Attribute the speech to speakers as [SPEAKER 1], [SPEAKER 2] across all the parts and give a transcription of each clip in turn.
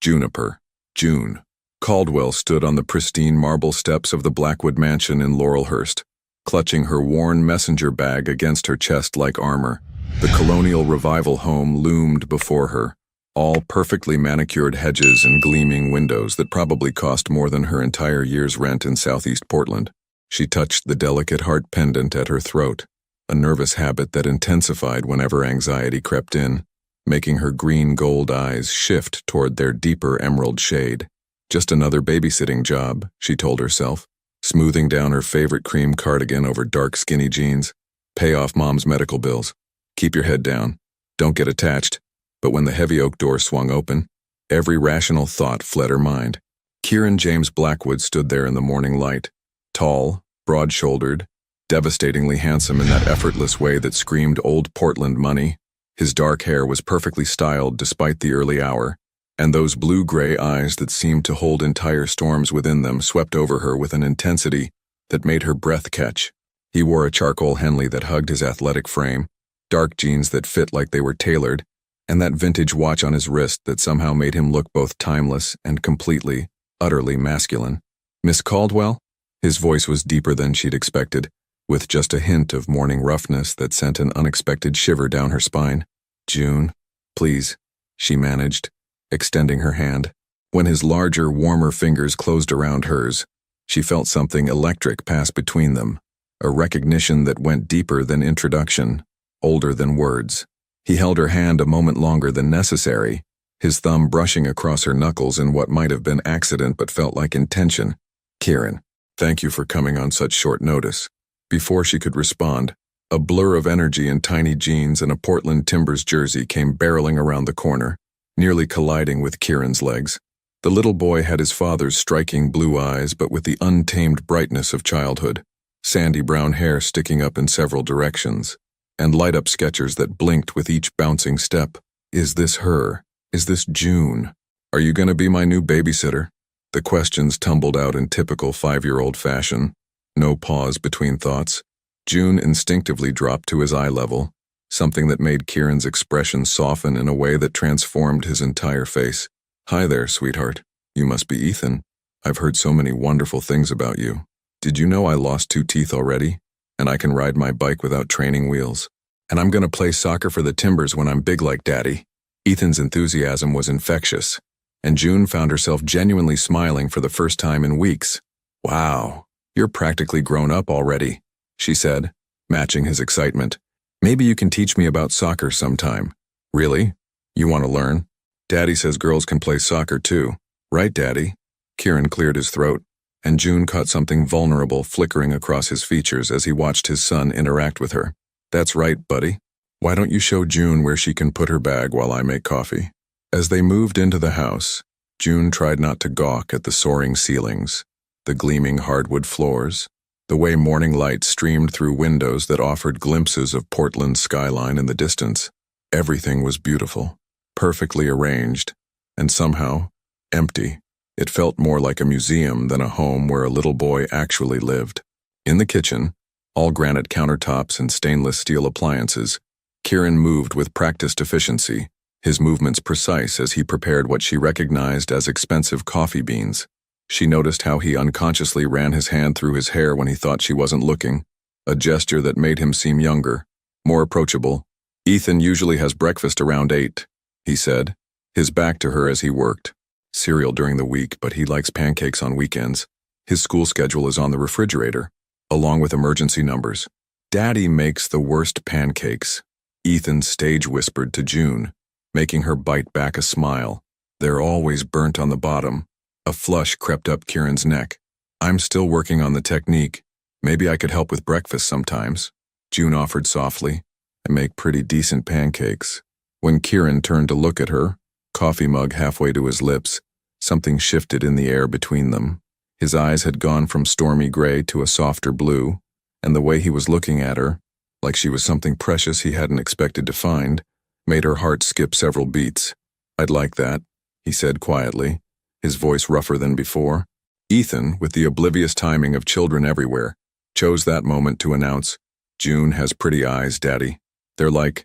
[SPEAKER 1] Juniper. June. Caldwell stood on the pristine marble steps of the Blackwood mansion in Laurelhurst, clutching her worn messenger bag against her chest like armor. The colonial revival home loomed before her, all perfectly manicured hedges and gleaming windows that probably cost more than her entire year's rent in southeast Portland. She touched the delicate heart pendant at her throat, a nervous habit that intensified whenever anxiety crept in, making her green-gold eyes shift toward their deeper emerald shade. Just another babysitting job, she told herself, smoothing down her favorite cream cardigan over dark skinny jeans. Pay off mom's medical bills. Keep your head down. Don't get attached. But when the heavy oak door swung open, every rational thought fled her mind. Kieran James Blackwood stood there in the morning light, tall, broad-shouldered, devastatingly handsome in that effortless way that screamed old Portland money. His dark hair was perfectly styled despite the early hour, and those blue-gray eyes that seemed to hold entire storms within them swept over her with an intensity that made her breath catch. He wore a charcoal Henley that hugged his athletic frame, dark jeans that fit like they were tailored, and that vintage watch on his wrist that somehow made him look both timeless and completely, utterly masculine. "Miss Caldwell?" His voice was deeper than she'd expected, with just a hint of morning roughness that sent an unexpected shiver down her spine. "June, please," she managed, extending her hand. When his larger, warmer fingers closed around hers, she felt something electric pass between them, a recognition that went deeper than introduction, older than words. He held her hand a moment longer than necessary, his thumb brushing across her knuckles in what might have been accident but felt like intention. "Kieran, thank you for coming on such short notice." Before she could respond, a blur of energy in tiny jeans and a Portland Timbers jersey came barreling around the corner, nearly colliding with Kieran's legs. The little boy had his father's striking blue eyes but with the untamed brightness of childhood, sandy brown hair sticking up in several directions, and light-up Skechers that blinked with each bouncing step. "Is this her? Is this June? Are you going to be my new babysitter?" The questions tumbled out in typical 5-year-old fashion. No pause between thoughts. June instinctively dropped to his eye level, something that made Kieran's expression soften in a way that transformed his entire face. "Hi there, sweetheart. You must be Ethan. I've heard so many wonderful things about you. Did you know I lost 2 teeth already? And I can ride my bike without training wheels. And I'm going to play soccer for the Timbers when I'm big like Daddy." Ethan's enthusiasm was infectious, and June found herself genuinely smiling for the first time in weeks. "Wow, you're practically grown up already," she said, matching his excitement. "Maybe you can teach me about soccer sometime." "Really? You want to learn? Daddy says girls can play soccer too. Right, Daddy?" Kieran cleared his throat, and June caught something vulnerable flickering across his features as he watched his son interact with her. "That's right, buddy. Why don't you show June where she can put her bag while I make coffee?" As they moved into the house, June tried not to gawk at the soaring ceilings, the gleaming hardwood floors, the way morning light streamed through windows that offered glimpses of Portland's skyline in the distance. Everything was beautiful, perfectly arranged, and somehow empty. It felt more like a museum than a home where a little boy actually lived. In the kitchen, all granite countertops and stainless steel appliances, Kieran moved with practiced efficiency, his movements precise as he prepared what she recognized as expensive coffee beans. She noticed how he unconsciously ran his hand through his hair when he thought she wasn't looking, a gesture that made him seem younger, more approachable. "Ethan usually has breakfast around 8, he said, his back to her as he worked. "Cereal during the week, but he likes pancakes on weekends. His school schedule is on the refrigerator, along with emergency numbers." "Daddy makes the worst pancakes," Ethan stage whispered to June, making her bite back a smile. "They're always burnt on the bottom." A flush crept up Kieran's neck. "I'm still working on the technique. Maybe I could help with breakfast sometimes," June offered softly. "I make pretty decent pancakes." When Kieran turned to look at her, coffee mug halfway to his lips, something shifted in the air between them. His eyes had gone from stormy gray to a softer blue, and the way he was looking at her, like she was something precious he hadn't expected to find, made her heart skip several beats. "I'd like that," he said quietly, his voice rougher than before. Ethan, with the oblivious timing of children everywhere, chose that moment to announce, "June has pretty eyes, Daddy. They're like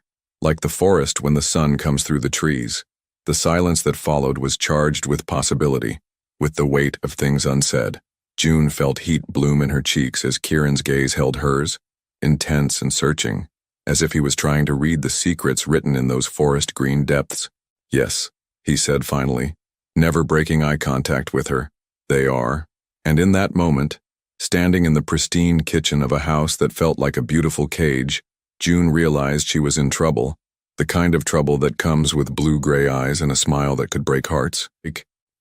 [SPEAKER 1] the forest when the sun comes through the trees." The silence that followed was charged with possibility, with the weight of things unsaid. June felt heat bloom in her cheeks as Kieran's gaze held hers, intense and searching, as if he was trying to read the secrets written in those forest green depths. "Yes," he said finally, never breaking eye contact with her. "They are." And in that moment, standing in the pristine kitchen of a house that felt like a beautiful cage, June realized she was in trouble, the kind of trouble that comes with blue-gray eyes and a smile that could break hearts.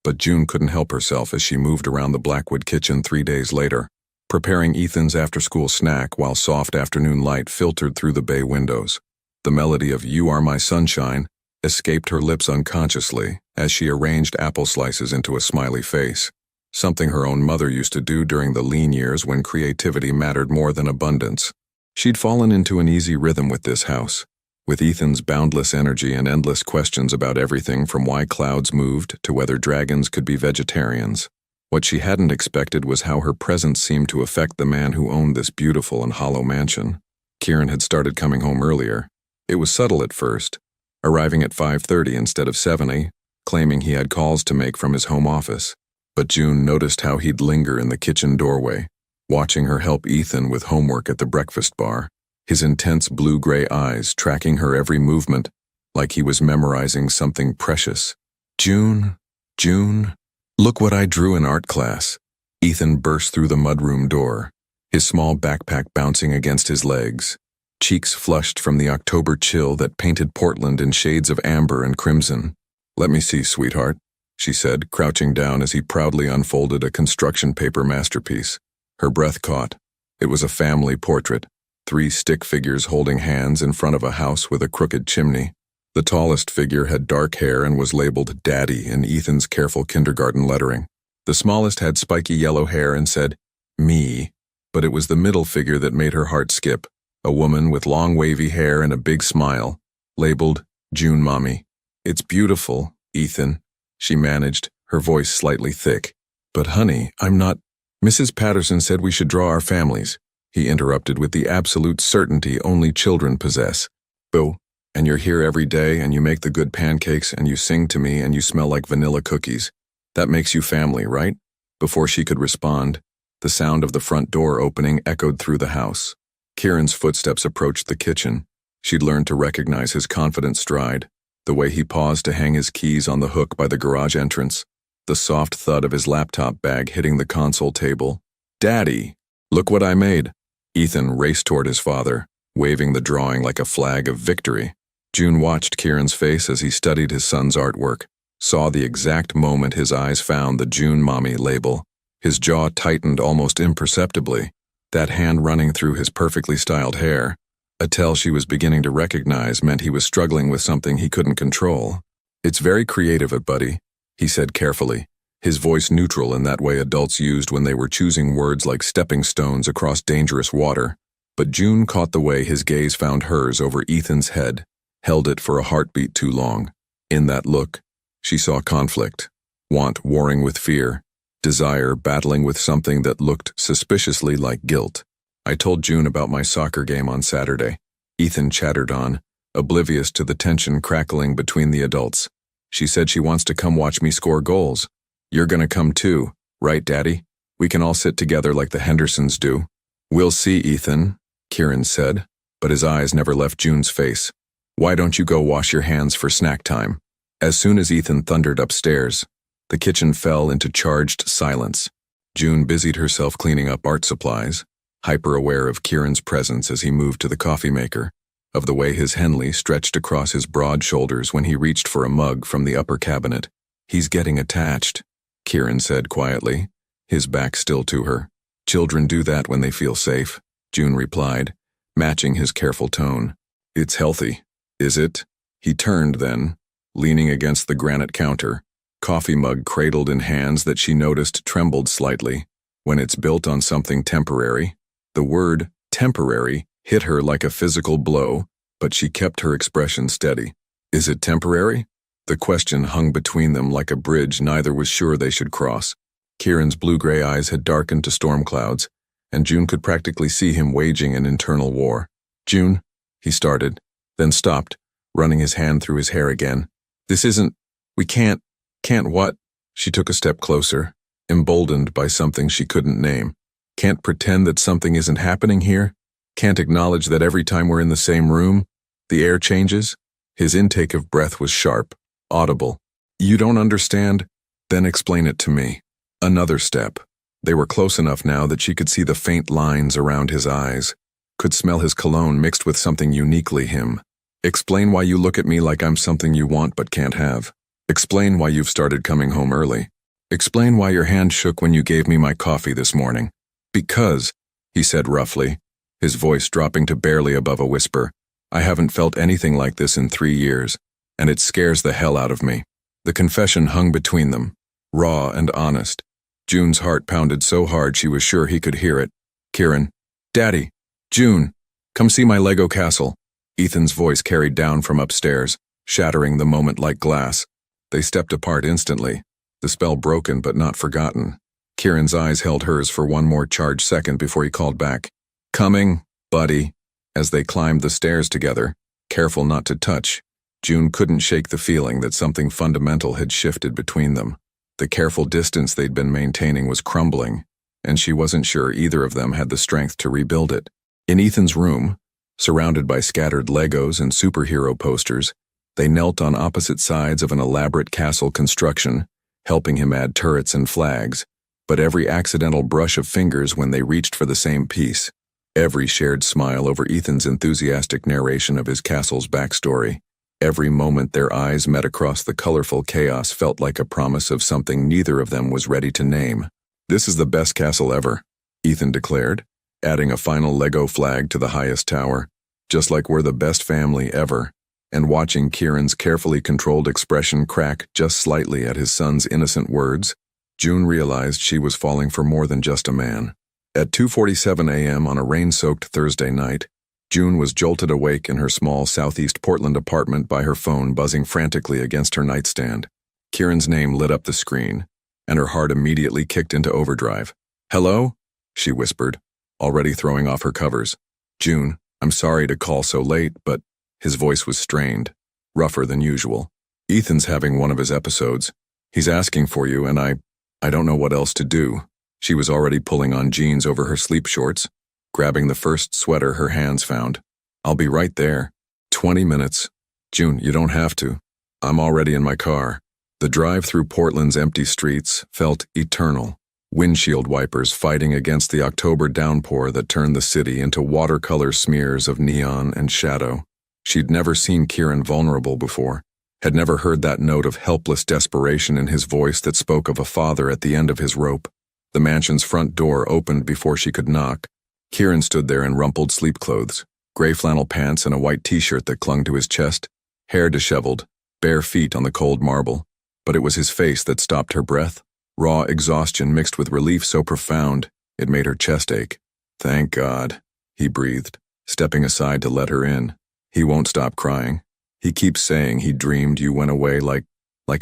[SPEAKER 1] But June couldn't help herself as she moved around the Blackwood kitchen 3 days later, preparing Ethan's after-school snack while soft afternoon light filtered through the bay windows. The melody of "You Are My Sunshine" escaped her lips unconsciously as she arranged apple slices into a smiley face, something her own mother used to do during the lean years when creativity mattered more than abundance. She'd fallen into an easy rhythm with this house, with Ethan's boundless energy and endless questions about everything from why clouds moved to whether dragons could be vegetarians. What she hadn't expected was how her presence seemed to affect the man who owned this beautiful and hollow mansion. Kieran had started coming home earlier. It was subtle at first, arriving at 5:30 instead of 7, claiming he had calls to make from his home office. But June noticed how he'd linger in the kitchen doorway, watching her help Ethan with homework at the breakfast bar, his intense blue-gray eyes tracking her every movement, like he was memorizing something precious. "June, June, look what I drew in art class." Ethan burst through the mudroom door, his small backpack bouncing against his legs, cheeks flushed from the October chill that painted Portland in shades of amber and crimson. "Let me see, sweetheart," she said, crouching down as he proudly unfolded a construction paper masterpiece. Her breath caught. It was a family portrait, 3 stick figures holding hands in front of a house with a crooked chimney. The tallest figure had dark hair and was labeled Daddy in Ethan's careful kindergarten lettering. The smallest had spiky yellow hair and said, "Me," but it was the middle figure that made her heart skip, a woman with long wavy hair and a big smile, labeled June Mommy. "It's beautiful, Ethan," she managed, her voice slightly thick. "But honey, I'm not—" "Mrs. Patterson said we should draw our families," he interrupted with the absolute certainty only children possess. "Oh, and you're here every day and you make the good pancakes and you sing to me and you smell like vanilla cookies. That makes you family, right?" Before she could respond, the sound of the front door opening echoed through the house. Kieran's footsteps approached the kitchen. She'd learned to recognize his confident stride, the way he paused to hang his keys on the hook by the garage entrance, the soft thud of his laptop bag hitting the console table. "Daddy, look what I made." Ethan raced toward his father, waving the drawing like a flag of victory. June watched Kieran's face as he studied his son's artwork, saw the exact moment his eyes found the June Mommy label. His jaw tightened almost imperceptibly, that hand running through his perfectly styled hair. A tell she was beginning to recognize meant he was struggling with something he couldn't control. "It's very creative, buddy," he said carefully, his voice neutral in that way adults used when they were choosing words like stepping stones across dangerous water. But June caught the way his gaze found hers over Ethan's head, held it for a heartbeat too long. In that look, she saw conflict, want warring with fear, desire battling with something that looked suspiciously like guilt. "I told June about my soccer game on Saturday," Ethan chattered on, oblivious to the tension crackling between the adults. "She said she wants to come watch me score goals. You're gonna come too, right, Daddy? We can all sit together like the Hendersons do." "We'll see, Ethan," Kieran said, but his eyes never left June's face. "Why don't you go wash your hands for snack time?" As soon as Ethan thundered upstairs, the kitchen fell into charged silence. June busied herself cleaning up art supplies, hyper-aware of Kieran's presence as he moved to the coffee maker, of the way his Henley stretched across his broad shoulders when he reached for a mug from the upper cabinet. "He's getting attached," Kieran said quietly, his back still to her. "Children do that when they feel safe," June replied, matching his careful tone. "It's healthy, is it?" He turned then, leaning against the granite counter, coffee mug cradled in hands that she noticed trembled slightly. When it's built on something temporary, the word temporary hit her like a physical blow, but she kept her expression steady. "Is it temporary?" The question hung between them like a bridge neither was sure they should cross. Kieran's blue-gray eyes had darkened to storm clouds, and June could practically see him waging an internal war. "June," he started, then stopped, running his hand through his hair again. "This isn't—" We can't what? She took a step closer, emboldened by something she couldn't name. Can't pretend that something isn't happening here? Can't acknowledge that every time we're in the same room, the air changes? His intake of breath was sharp, audible. You don't understand? Then explain it to me. Another step. They were close enough now that she could see the faint lines around his eyes, could smell his cologne mixed with something uniquely him. Explain why you look at me like I'm something you want but can't have. Explain why you've started coming home early. Explain why your hand shook when you gave me my coffee this morning. Because, he said roughly, his voice dropping to barely above a whisper, I haven't felt anything like this in 3 years, and it scares the hell out of me. The confession hung between them, raw and honest. June's heart pounded so hard she was sure he could hear it. Kieran. Daddy. June. Come see my Lego castle. Ethan's voice carried down from upstairs, shattering the moment like glass. They stepped apart instantly, the spell broken but not forgotten. Kieran's eyes held hers for one more charged second before he called back. Coming, buddy. As they climbed the stairs together, careful not to touch, June couldn't shake the feeling that something fundamental had shifted between them. The careful distance they'd been maintaining was crumbling, and she wasn't sure either of them had the strength to rebuild it. In Ethan's room, surrounded by scattered Legos and superhero posters, they knelt on opposite sides of an elaborate castle construction, helping him add turrets and flags, but every accidental brush of fingers when they reached for the same piece, every shared smile over Ethan's enthusiastic narration of his castle's backstory, every moment their eyes met across the colorful chaos felt like a promise of something neither of them was ready to name. This is the best castle ever, Ethan declared, adding a final Lego flag to the highest tower, just like we're the best family ever, and watching Kieran's carefully controlled expression crack just slightly at his son's innocent words, June realized she was falling for more than just a man. At 2:47 a.m. on a rain-soaked Thursday night, June was jolted awake in her small southeast Portland apartment by her phone buzzing frantically against her nightstand. Kieran's name lit up the screen, and her heart immediately kicked into overdrive. Hello? She whispered, already throwing off her covers. June, I'm sorry to call so late, but his voice was strained, rougher than usual. Ethan's having one of his episodes. He's asking for you, and I don't know what else to do. She was already pulling on jeans over her sleep shorts, grabbing the first sweater her hands found. I'll be right there. 20 minutes. June, you don't have to. I'm already in my car. The drive through Portland's empty streets felt eternal. Windshield wipers fighting against the October downpour that turned the city into watercolor smears of neon and shadow. She'd never seen Kieran vulnerable before, had never heard that note of helpless desperation in his voice that spoke of a father at the end of his rope. The mansion's front door opened before she could knock. Kieran stood there in rumpled sleep clothes, gray flannel pants and a white t-shirt that clung to his chest, hair disheveled, bare feet on the cold marble. But it was his face that stopped her breath, raw exhaustion mixed with relief so profound it made her chest ache. Thank God, he breathed, stepping aside to let her in. He won't stop crying. He keeps saying he dreamed you went away like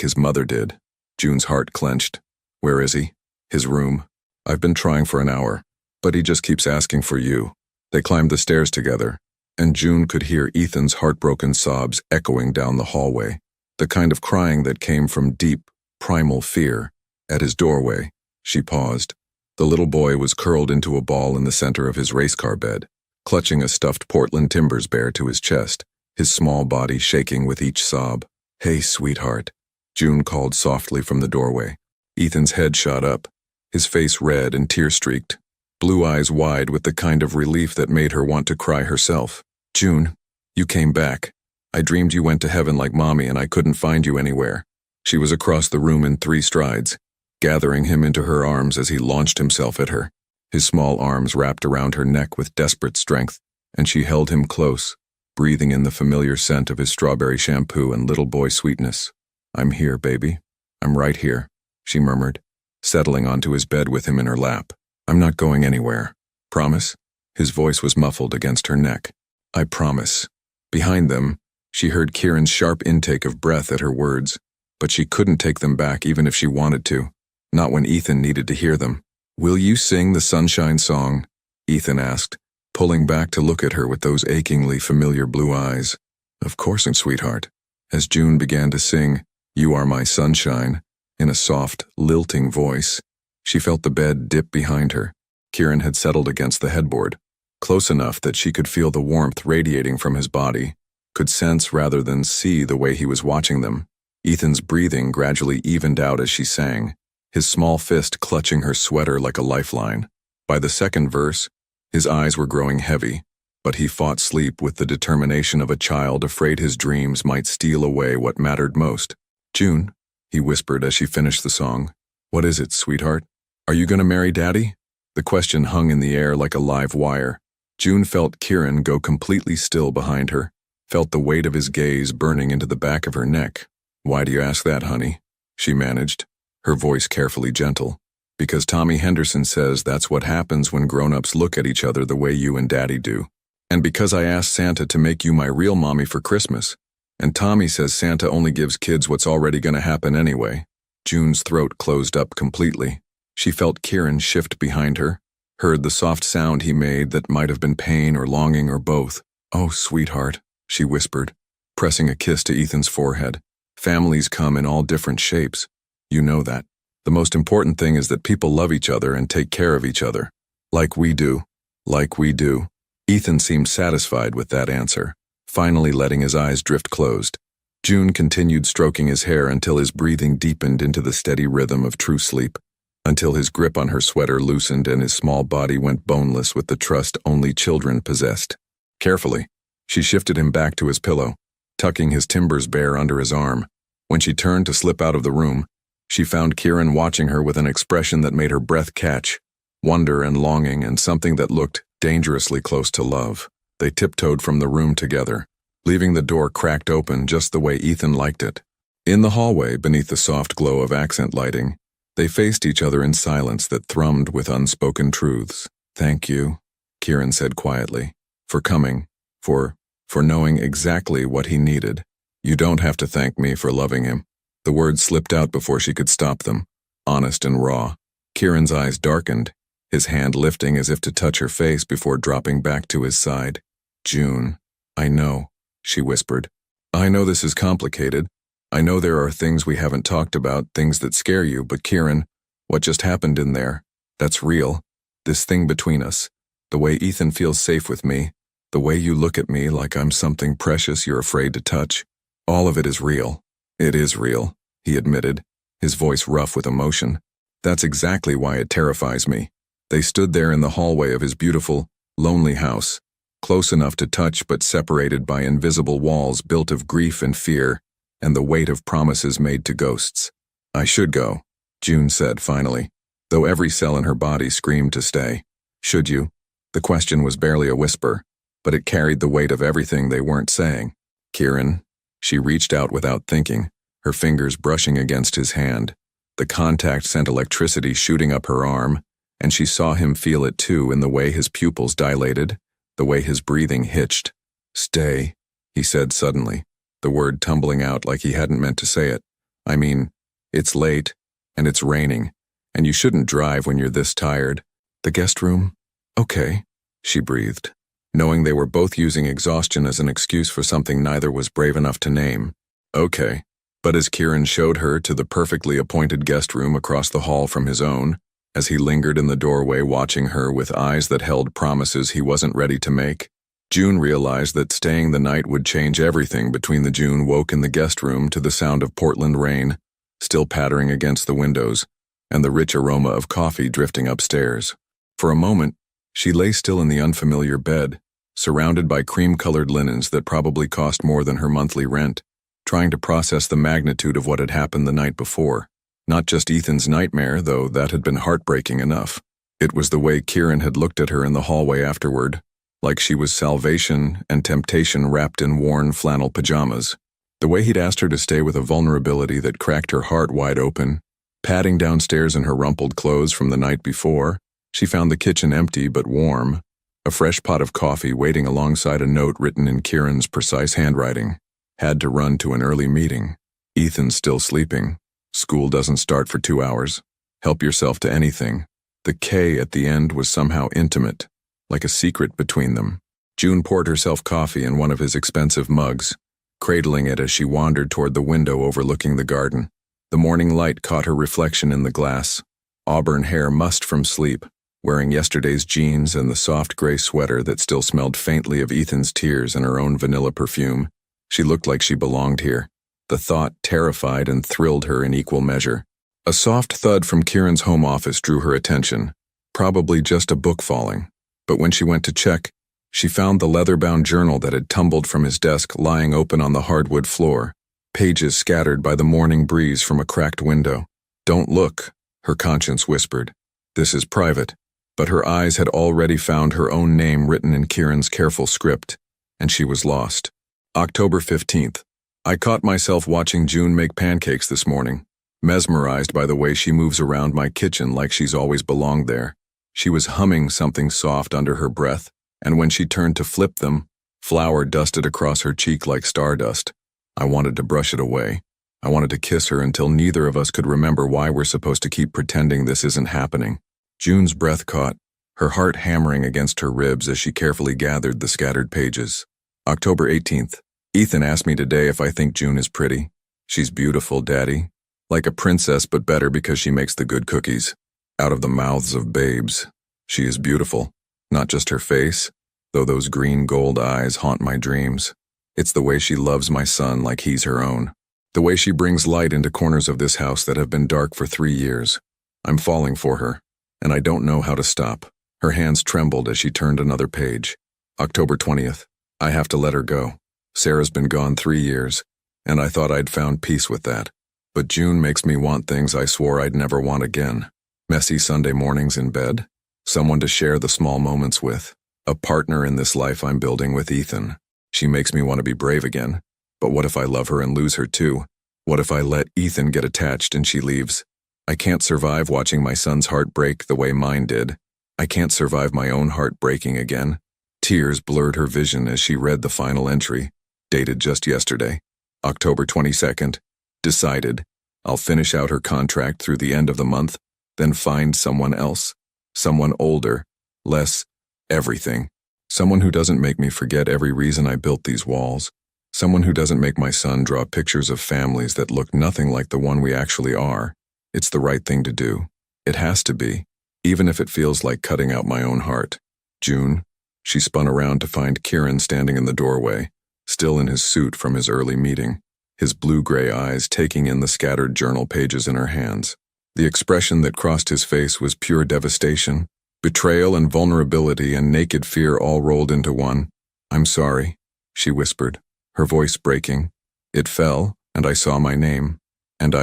[SPEAKER 1] his mother did. June's heart clenched. Where is he? His room. I've been trying for an hour, but he just keeps asking for you. They climbed the stairs together, and June could hear Ethan's heartbroken sobs echoing down the hallway, the kind of crying that came from deep, primal fear. At his doorway, she paused. The little boy was curled into a ball in the center of his race car bed, clutching a stuffed Portland Timbers bear to his chest, his small body shaking with each sob. Hey, sweetheart, June called softly from the doorway. Ethan's head shot up, his face red and tear-streaked, blue eyes wide with the kind of relief that made her want to cry herself. June, you came back. I dreamed you went to heaven like Mommy and I couldn't find you anywhere. She was across the room in 3 strides, gathering him into her arms as he launched himself at her. His small arms wrapped around her neck with desperate strength, and she held him close, breathing in the familiar scent of his strawberry shampoo and little boy sweetness. I'm here, baby. I'm right here, she murmured, settling onto his bed with him in her lap. I'm not going anywhere. Promise? His voice was muffled against her neck. I promise. Behind them, she heard Kieran's sharp intake of breath at her words, but she couldn't take them back even if she wanted to, not when Ethan needed to hear them. Will you sing the Sunshine Song? Ethan asked, pulling back to look at her with those achingly familiar blue eyes. Of course, sweetheart. As June began to sing, "You are my sunshine," in a soft, lilting voice. She felt the bed dip behind her. Kieran had settled against the headboard, close enough that she could feel the warmth radiating from his body, could sense rather than see the way he was watching them. Ethan's breathing gradually evened out as she sang, his small fist clutching her sweater like a lifeline. By the second verse, his eyes were growing heavy, but he fought sleep with the determination of a child afraid his dreams might steal away what mattered most. "June," he whispered as she finished the song. "What is it, sweetheart? Are you going to marry Daddy?" The question hung in the air like a live wire. June felt Kieran go completely still behind her, felt the weight of his gaze burning into the back of her neck. "Why do you ask that, honey?" she managed, her voice carefully gentle. "Because Tommy Henderson says that's what happens when grown-ups look at each other the way you and Daddy do. And because I asked Santa to make you my real mommy for Christmas. And Tommy says Santa only gives kids what's already going to happen anyway." June's throat closed up completely. She felt Kieran shift behind her, heard the soft sound he made that might have been pain or longing or both. "Oh, sweetheart," she whispered, pressing a kiss to Ethan's forehead. "Families come in all different shapes. You know that. The most important thing is that people love each other and take care of each other. Like we do. Like we do." Ethan seemed satisfied with that answer, finally letting his eyes drift closed. June continued stroking his hair until his breathing deepened into the steady rhythm of true sleep, until his grip on her sweater loosened and his small body went boneless with the trust only children possessed. Carefully, she shifted him back to his pillow, tucking his timbers bare under his arm. When she turned to slip out of the room, she found Kieran watching her with an expression that made her breath catch, wonder and longing and something that looked dangerously close to love. They tiptoed from the room together, leaving the door cracked open just the way Ethan liked it. In the hallway, beneath the soft glow of accent lighting, they faced each other in silence that thrummed with unspoken truths. "Thank you," Kieran said quietly, "for coming, for knowing exactly what he needed. You don't have to thank me for loving him." The words slipped out before she could stop them, honest and raw. Kieran's eyes darkened, his hand lifting as if to touch her face before dropping back to his side. "June, I know," she whispered. "I know this is complicated. I know there are things we haven't talked about, things that scare you, but Kieran, what just happened in there, that's real. This thing between us, the way Ethan feels safe with me, the way you look at me like I'm something precious you're afraid to touch, all of it is real." "It is real," he admitted, his voice rough with emotion. "That's exactly why it terrifies me." They stood there in the hallway of his beautiful, lonely house, close enough to touch but separated by invisible walls built of grief and fear, and the weight of promises made to ghosts. "I should go," June said finally, though every cell in her body screamed to stay. "Should you?" The question was barely a whisper, but it carried the weight of everything they weren't saying. "Kieran," she reached out without thinking, her fingers brushing against his hand. The contact sent electricity shooting up her arm, and she saw him feel it too in the way his pupils dilated, the way his breathing hitched. "Stay," he said suddenly, the word tumbling out like he hadn't meant to say it. "I mean, it's late, and it's raining, and you shouldn't drive when you're this tired. The guest room? Okay," she breathed, knowing they were both using exhaustion as an excuse for something neither was brave enough to name. "Okay." But as Kieran showed her to the perfectly appointed guest room across the hall from his own, as he lingered in the doorway watching her with eyes that held promises he wasn't ready to make, June realized that staying the night would change everything. Between the June woke in the guest room to the sound of Portland rain, still pattering against the windows, and the rich aroma of coffee drifting upstairs. For a moment, she lay still in the unfamiliar bed, surrounded by cream-colored linens that probably cost more than her monthly rent, trying to process the magnitude of what had happened the night before. Not just Ethan's nightmare, though that had been heartbreaking enough. It was the way Kieran had looked at her in the hallway afterward, like she was salvation and temptation wrapped in worn flannel pajamas. The way he'd asked her to stay with a vulnerability that cracked her heart wide open. Padding downstairs in her rumpled clothes from the night before, she found the kitchen empty but warm, a fresh pot of coffee waiting alongside a note written in Kieran's precise handwriting. Had to run to an early meeting. Ethan's still sleeping. School doesn't start for 2 hours. Help yourself to anything. The K at the end was somehow intimate, like a secret between them. June poured herself coffee in one of his expensive mugs, cradling it as she wandered toward the window overlooking the garden. The morning light caught her reflection in the glass. Auburn hair mussed from sleep, wearing yesterday's jeans and the soft gray sweater that still smelled faintly of Ethan's tears and her own vanilla perfume. She looked like she belonged here. The thought terrified and thrilled her in equal measure. A soft thud from Kieran's home office drew her attention. Probably just a book falling. But when she went to check, she found the leather-bound journal that had tumbled from his desk lying open on the hardwood floor, pages scattered by the morning breeze from a cracked window. "Don't look," her conscience whispered. "This is private." But her eyes had already found her own name written in Kieran's careful script, and she was lost. October 15th. I caught myself watching June make pancakes this morning, mesmerized by the way she moves around my kitchen like she's always belonged there. She was humming something soft under her breath, and when she turned to flip them, flour dusted across her cheek like stardust. I wanted to brush it away. I wanted to kiss her until neither of us could remember why we're supposed to keep pretending this isn't happening. June's breath caught, her heart hammering against her ribs as she carefully gathered the scattered pages. October 18th. Ethan asked me today if I think June is pretty. "She's beautiful, Daddy. Like a princess, but better because she makes the good cookies. Out of the mouths of babes. She is beautiful. Not just her face, though those green gold eyes haunt my dreams. It's the way she loves my son like he's her own. The way she brings light into corners of this house that have been dark for 3 years. I'm falling for her, and I don't know how to stop." Her hands trembled as she turned another page. October 20th. I have to let her go. Sarah's been gone 3 years, and I thought I'd found peace with that. But June makes me want things I swore I'd never want again. Messy Sunday mornings in bed, someone to share the small moments with, a partner in this life I'm building with Ethan. She makes me want to be brave again. But what if I love her and lose her too? What if I let Ethan get attached and she leaves? I can't survive watching my son's heart break the way mine did. I can't survive my own heart breaking again. Tears blurred her vision as she read the final entry, dated just yesterday, October 22nd. Decided, I'll finish out her contract through the end of the month, then find someone else. Someone older, less everything. Someone who doesn't make me forget every reason I built these walls. Someone who doesn't make my son draw pictures of families that look nothing like the one we actually are. It's the right thing to do. It has to be, even if it feels like cutting out my own heart. June. She spun around to find Kieran standing in the doorway, still in his suit from his early meeting, his blue-gray eyes taking in the scattered journal pages in her hands. The expression that crossed his face was pure devastation, betrayal and vulnerability and naked fear all rolled into one. "I'm sorry," she whispered, her voice breaking. "It fell, and I saw my name. And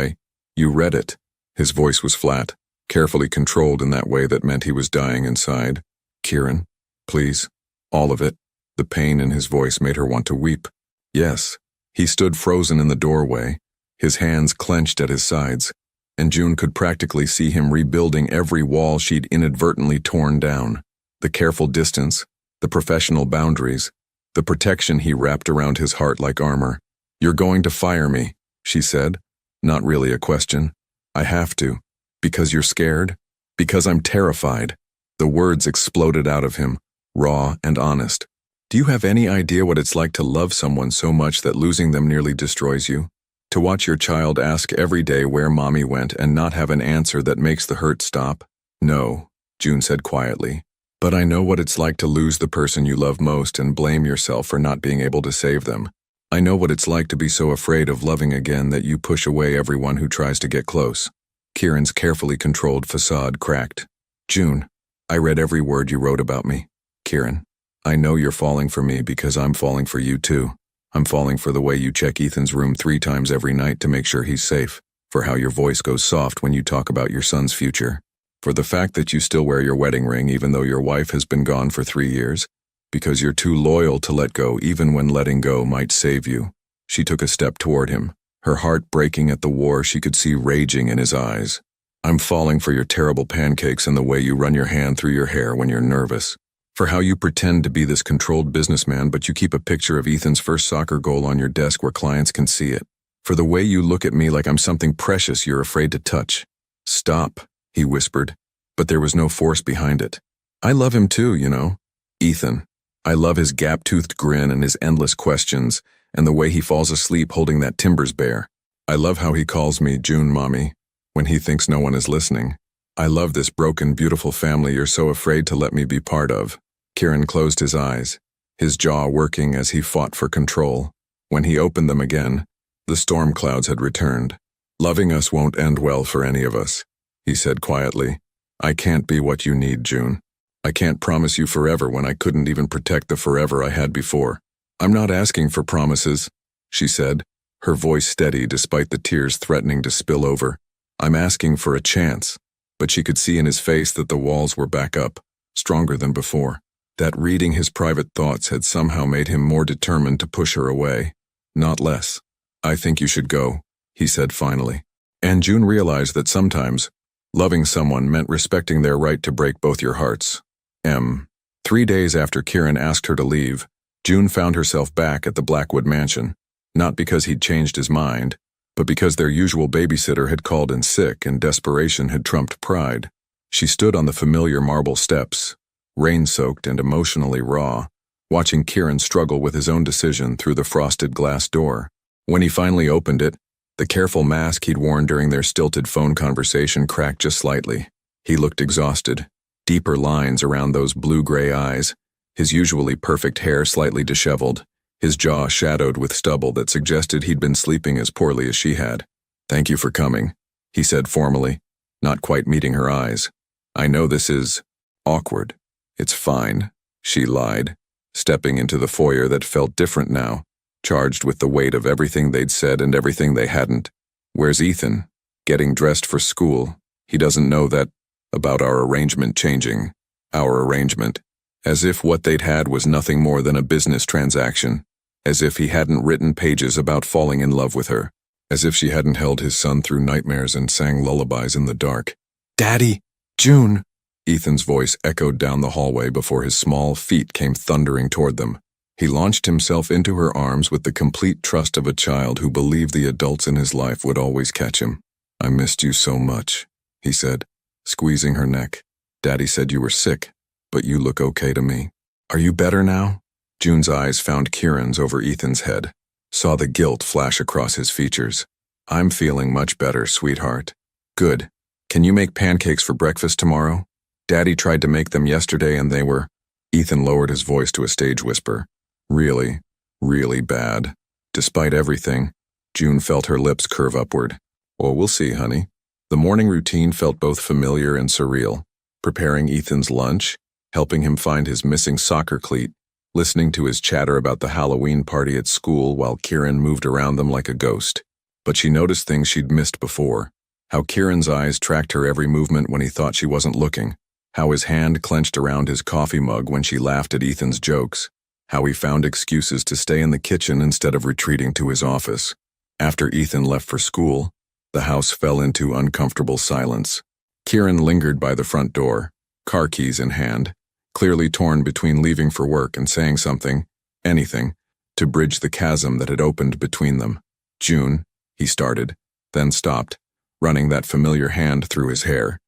[SPEAKER 1] you read it." His voice was flat, carefully controlled in that way that meant he was dying inside. "Kieran, please. All of it." The pain in his voice made her want to weep. "Yes." He stood frozen in the doorway, his hands clenched at his sides, and June could practically see him rebuilding every wall she'd inadvertently torn down. The careful distance, the professional boundaries, the protection he wrapped around his heart like armor. "You're going to fire me," she said. Not really a question. "I have to. Because you're scared? Because I'm terrified." The words exploded out of him, raw and honest. "Do you have any idea what it's like to love someone so much that losing them nearly destroys you? To watch your child ask every day where mommy went and not have an answer that makes the hurt stop?" "No," June said quietly. "But I know what it's like to lose the person you love most and blame yourself for not being able to save them. I know what it's like to be so afraid of loving again that you push away everyone who tries to get close." Kieran's carefully controlled facade cracked. "June, I read every word you wrote about me. Kieran, I know you're falling for me because I'm falling for you too. I'm falling for the way you check Ethan's room 3 times every night to make sure he's safe, for how your voice goes soft when you talk about your son's future, for the fact that you still wear your wedding ring even though your wife has been gone for 3 years, because you're too loyal to let go even when letting go might save you." She took a step toward him, her heart breaking at the war she could see raging in his eyes. "I'm falling for your terrible pancakes and the way you run your hand through your hair when you're nervous. For how you pretend to be this controlled businessman but you keep a picture of Ethan's first soccer goal on your desk where clients can see it. For the way you look at me like I'm something precious you're afraid to touch." "Stop," he whispered, but there was no force behind it. "I love him too, you know. Ethan. I love his gap-toothed grin and his endless questions, and the way he falls asleep holding that Timbers bear. I love how he calls me June Mommy when he thinks no one is listening. I love this broken, beautiful family you're so afraid to let me be part of. Kieran closed his eyes, his jaw working as he fought for control. When he opened them again, the storm clouds had returned. Loving us won't end well for any of us, he said quietly. I can't be what you need, June. I can't promise you forever when I couldn't even protect the forever I had before. I'm not asking for promises, she said, her voice steady despite the tears threatening to spill over. I'm asking for a chance. But she could see in his face that the walls were back up, stronger than before. That reading his private thoughts had somehow made him more determined to push her away, not less. I think you should go, he said finally. And June realized that sometimes, loving someone meant respecting their right to break both your hearts. 3 days after Kieran asked her to leave, June found herself back at the Blackwood mansion, not because he'd changed his mind, but because their usual babysitter had called in sick and desperation had trumped pride. She stood on the familiar marble steps, rain-soaked and emotionally raw, watching Kieran struggle with his own decision through the frosted glass door. When he finally opened it, the careful mask he'd worn during their stilted phone conversation cracked just slightly. He looked exhausted, deeper lines around those blue-gray eyes, his usually perfect hair slightly disheveled, his jaw shadowed with stubble that suggested he'd been sleeping as poorly as she had. Thank you for coming, he said formally, not quite meeting her eyes. I know this is awkward. It's fine, she lied, stepping into the foyer that felt different now, charged with the weight of everything they'd said and everything they hadn't. Where's Ethan? Getting dressed for school. He doesn't know that about our arrangement changing. Our arrangement. As if what they'd had was nothing more than a business transaction. As if he hadn't written pages about falling in love with her. As if she hadn't held his son through nightmares and sang lullabies in the dark. Daddy! June! Ethan's voice echoed down the hallway before his small feet came thundering toward them. He launched himself into her arms with the complete trust of a child who believed the adults in his life would always catch him. I missed you so much, he said, squeezing her neck. Daddy said you were sick, but you look okay to me. Are you better now? June's eyes found Kieran's over Ethan's head, saw the guilt flash across his features. I'm feeling much better, sweetheart. Good. Can you make pancakes for breakfast tomorrow? Daddy tried to make them yesterday and they were… Ethan lowered his voice to a stage whisper. Really, really bad. Despite everything, June felt her lips curve upward. Well, we'll see, honey. The morning routine felt both familiar and surreal. Preparing Ethan's lunch, helping him find his missing soccer cleat, listening to his chatter about the Halloween party at school while Kieran moved around them like a ghost. But she noticed things she'd missed before. How Kieran's eyes tracked her every movement when he thought she wasn't looking. How his hand clenched around his coffee mug when she laughed at Ethan's jokes. How he found excuses to stay in the kitchen instead of retreating to his office. After Ethan left for school, the house fell into uncomfortable silence. Kieran lingered by the front door, car keys in hand, clearly torn between leaving for work and saying something, anything, to bridge the chasm that had opened between them. June, he started, then stopped, running that familiar hand through his hair.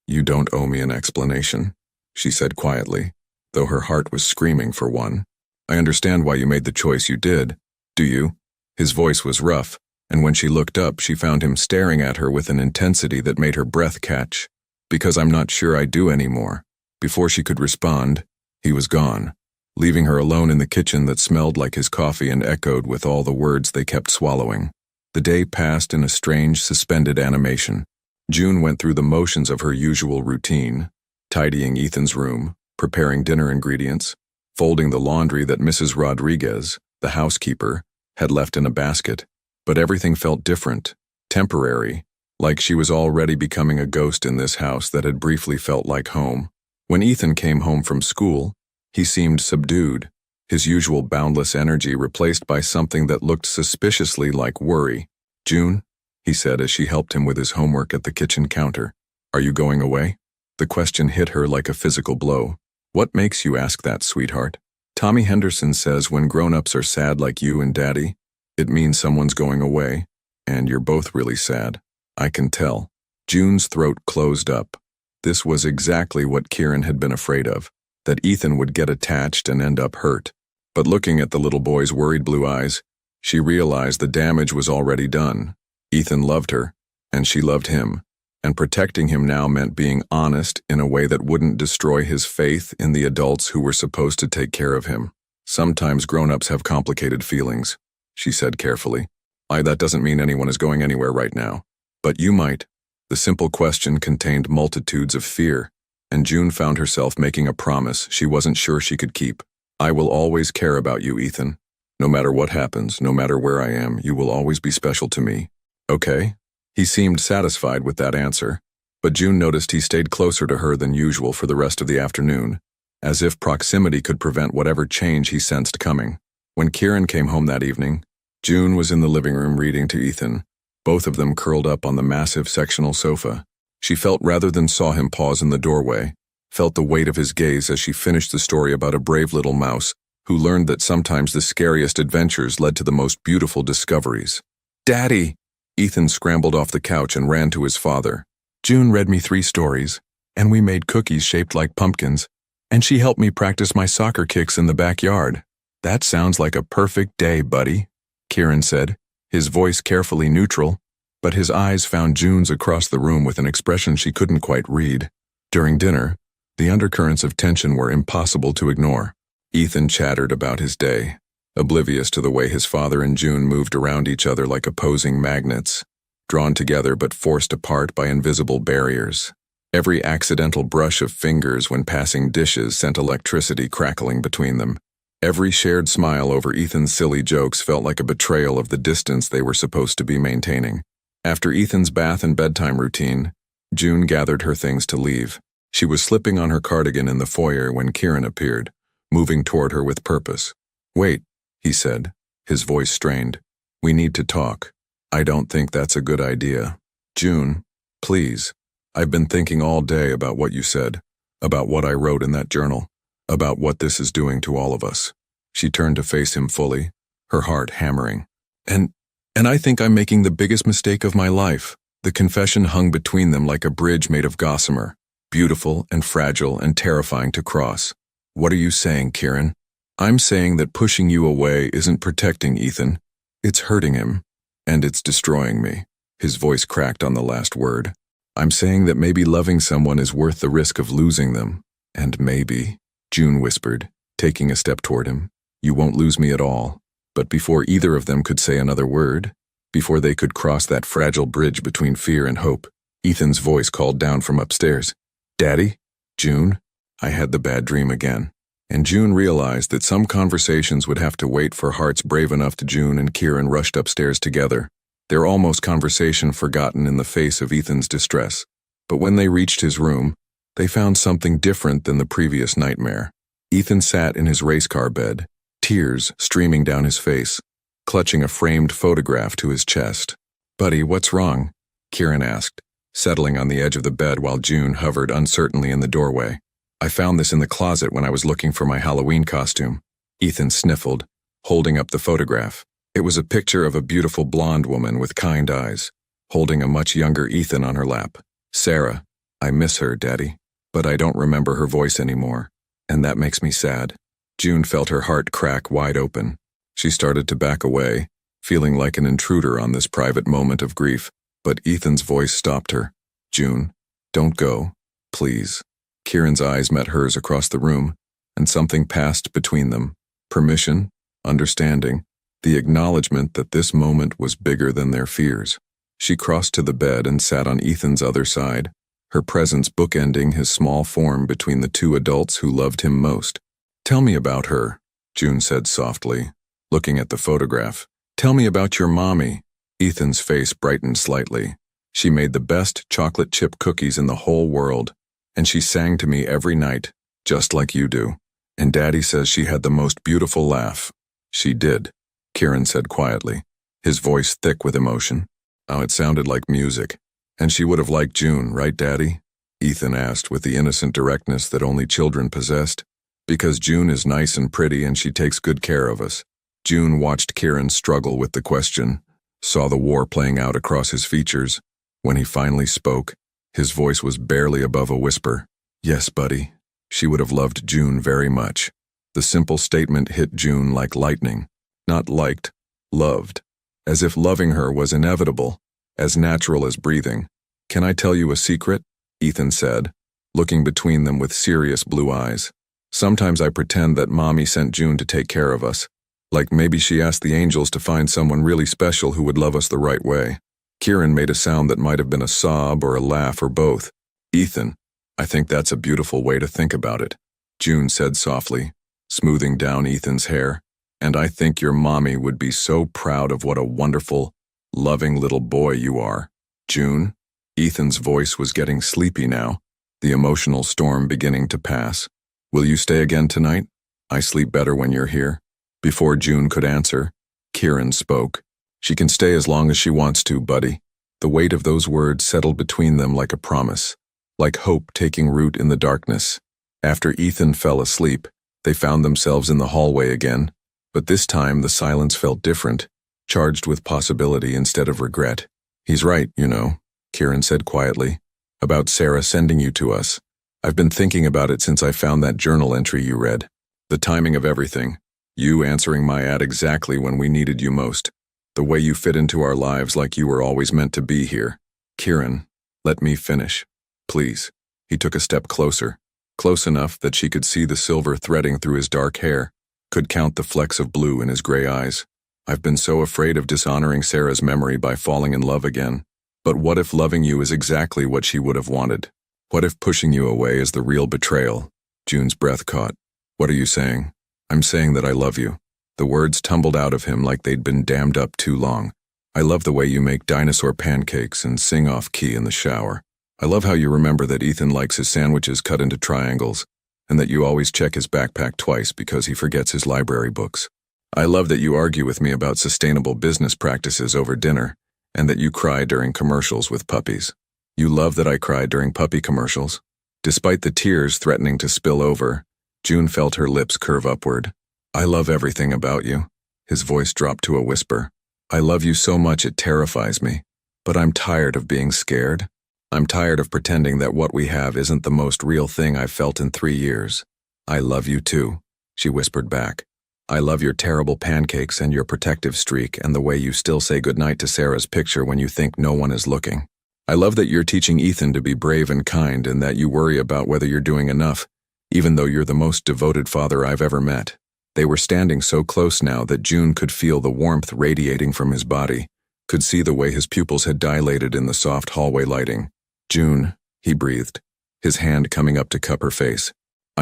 [SPEAKER 1] You don't owe me an explanation, she said quietly, though her heart was screaming for one. I understand why you made the choice you did. Do you? His voice was rough, and when she looked up, she found him staring at her with an intensity that made her breath catch. Because I'm not sure I do anymore. Before she could respond, he was gone, leaving her alone in the kitchen that smelled like his coffee and echoed with all the words they kept swallowing. The day passed in a strange, suspended animation. June went through the motions of her usual routine, tidying Ethan's room, preparing dinner ingredients, folding the laundry that Mrs. Rodriguez, the housekeeper, had left in a basket. But everything felt different, temporary, like she was already becoming a ghost in this house that had briefly felt like home. When Ethan came home from school, he seemed subdued, his usual boundless energy replaced by something that looked suspiciously like worry. June, he said as she helped him with his homework at the kitchen counter. Are you going away? The question hit her like a physical blow. What makes you ask that, sweetheart? Tommy Henderson says when grown-ups are sad like you and Daddy, it means someone's going away, and you're both really sad. I can tell. June's throat closed up. This was exactly what Kieran had been afraid of, that Ethan would get attached and end up hurt. But looking at the little boy's worried blue eyes, she realized the damage was already done. Ethan loved her, and she loved him, and protecting him now meant being honest in a way that wouldn't destroy his faith in the adults who were supposed to take care of him. Sometimes grown-ups have complicated feelings, she said carefully. That doesn't mean anyone is going anywhere right now. But you might. The simple question contained multitudes of fear, and June found herself making a promise she wasn't sure she could keep. I will always care about you, Ethan. No matter what happens, no matter where I am, you will always be special to me. Okay? He seemed satisfied with that answer, but June noticed he stayed closer to her than usual for the rest of the afternoon, as if proximity could prevent whatever change he sensed coming. When Kieran came home that evening, June was in the living room reading to Ethan, both of them curled up on the massive sectional sofa. She felt rather than saw him pause in the doorway, felt the weight of his gaze as she finished the story about a brave little mouse who learned that sometimes the scariest adventures led to the most beautiful discoveries. Daddy! Ethan scrambled off the couch and ran to his father. June read me 3 stories, and we made cookies shaped like pumpkins, and she helped me practice my soccer kicks in the backyard. That sounds like a perfect day, buddy, Kieran said, his voice carefully neutral, but his eyes found June's across the room with an expression she couldn't quite read. During dinner, the undercurrents of tension were impossible to ignore. Ethan chattered about his day, oblivious to the way his father and June moved around each other like opposing magnets, drawn together but forced apart by invisible barriers. Every accidental brush of fingers when passing dishes sent electricity crackling between them. Every shared smile over Ethan's silly jokes felt like a betrayal of the distance they were supposed to be maintaining. After Ethan's bath and bedtime routine, June gathered her things to leave. She was slipping on her cardigan in the foyer when Kieran appeared, moving toward her with purpose. Wait, he said, his voice strained. We need to talk. I don't think that's a good idea. June, please. I've been thinking all day about what you said, about what I wrote in that journal, about what this is doing to all of us. She turned to face him fully, her heart hammering. And I think I'm making the biggest mistake of my life. The confession hung between them like a bridge made of gossamer, beautiful and fragile and terrifying to cross. What are you saying, Kieran? I'm saying that pushing you away isn't protecting Ethan. It's hurting him, and it's destroying me. His voice cracked on the last word. I'm saying that maybe loving someone is worth the risk of losing them. And maybe, June whispered, taking a step toward him, you won't lose me at all. But before either of them could say another word, before they could cross that fragile bridge between fear and hope, Ethan's voice called down from upstairs. Daddy? June? I had the bad dream again. And June realized that some conversations would have to wait for hearts brave enough to. June and Kieran rushed upstairs together, their almost conversation forgotten in the face of Ethan's distress. But when they reached his room, they found something different than the previous nightmare. Ethan sat in his race car bed, tears streaming down his face, clutching a framed photograph to his chest. Buddy, what's wrong? Kieran asked, settling on the edge of the bed while June hovered uncertainly in the doorway. I found this in the closet when I was looking for my Halloween costume. Ethan sniffled, holding up the photograph. It was a picture of a beautiful blonde woman with kind eyes, holding a much younger Ethan on her lap. Sarah, I miss her, Daddy, but I don't remember her voice anymore, and that makes me sad. June felt her heart crack wide open. She started to back away, feeling like an intruder on this private moment of grief, but Ethan's voice stopped her. June, don't go, please. Kieran's eyes met hers across the room, and something passed between them. Permission, understanding, the acknowledgement that this moment was bigger than their fears. She crossed to the bed and sat on Ethan's other side, her presence bookending his small form between the 2 adults who loved him most. Tell me about her, June said softly, looking at the photograph. Tell me about your mommy. Ethan's face brightened slightly. She made the best chocolate chip cookies in the whole world, and she sang to me every night, just like you do. And Daddy says she had the most beautiful laugh. She did, Kieran said quietly, his voice thick with emotion. Oh, it sounded like music. And she would have liked June, right, Daddy? Ethan asked with the innocent directness that only children possessed. Because June is nice and pretty and she takes good care of us. June watched Kieran struggle with the question, saw the war playing out across his features. When he finally spoke, his voice was barely above a whisper. Yes, buddy. She would have loved June very much. The simple statement hit June like lightning. Not liked, loved. As if loving her was inevitable, as natural as breathing. "Can I tell you a secret?" Ethan said, looking between them with serious blue eyes. "Sometimes I pretend that Mommy sent June to take care of us. Like maybe she asked the angels to find someone really special who would love us the right way." Kieran made a sound that might have been a sob or a laugh or both. "Ethan, I think that's a beautiful way to think about it," June said softly, smoothing down Ethan's hair. "And I think your mommy would be so proud of what a wonderful, loving little boy you are." "June?" Ethan's voice was getting sleepy now, the emotional storm beginning to pass. "Will you stay again tonight? I sleep better when you're here." Before June could answer, Kieran spoke. "She can stay as long as she wants to, buddy." The weight of those words settled between them like a promise, like hope taking root in the darkness. After Ethan fell asleep, they found themselves in the hallway again, but this time the silence felt different, charged with possibility instead of regret. "He's right, you know," Kieran said quietly, "about Sarah sending you to us. I've been thinking about it since I found that journal entry you read. The timing of everything. You answering my ad exactly when we needed you most. The way you fit into our lives like you were always meant to be here." "Kieran, let me finish. Please." He took a step closer, close enough that she could see the silver threading through his dark hair, could count the flecks of blue in his gray eyes. "I've been so afraid of dishonoring Sarah's memory by falling in love again. But what if loving you is exactly what she would have wanted? What if pushing you away is the real betrayal?" June's breath caught. "What are you saying?" "I'm saying that I love you." The words tumbled out of him like they'd been dammed up too long. "I love the way you make dinosaur pancakes and sing off-key in the shower. I love how you remember that Ethan likes his sandwiches cut into triangles, and that you always check his backpack twice because he forgets his library books. I love that you argue with me about sustainable business practices over dinner, and that you cry during commercials with puppies. You love that I cry during puppy commercials." Despite the tears threatening to spill over, June felt her lips curve upward. "I love everything about you." His voice dropped to a whisper. "I love you so much it terrifies me. But I'm tired of being scared. I'm tired of pretending that what we have isn't the most real thing I've felt in 3 years." "I love you too," she whispered back. "I love your terrible pancakes and your protective streak and the way you still say goodnight to Sarah's picture when you think no one is looking. I love that you're teaching Ethan to be brave and kind and that you worry about whether you're doing enough, even though you're the most devoted father I've ever met." They were standing so close now that June could feel the warmth radiating from his body, could see the way his pupils had dilated in the soft hallway lighting. "June," he breathed, his hand coming up to cup her face.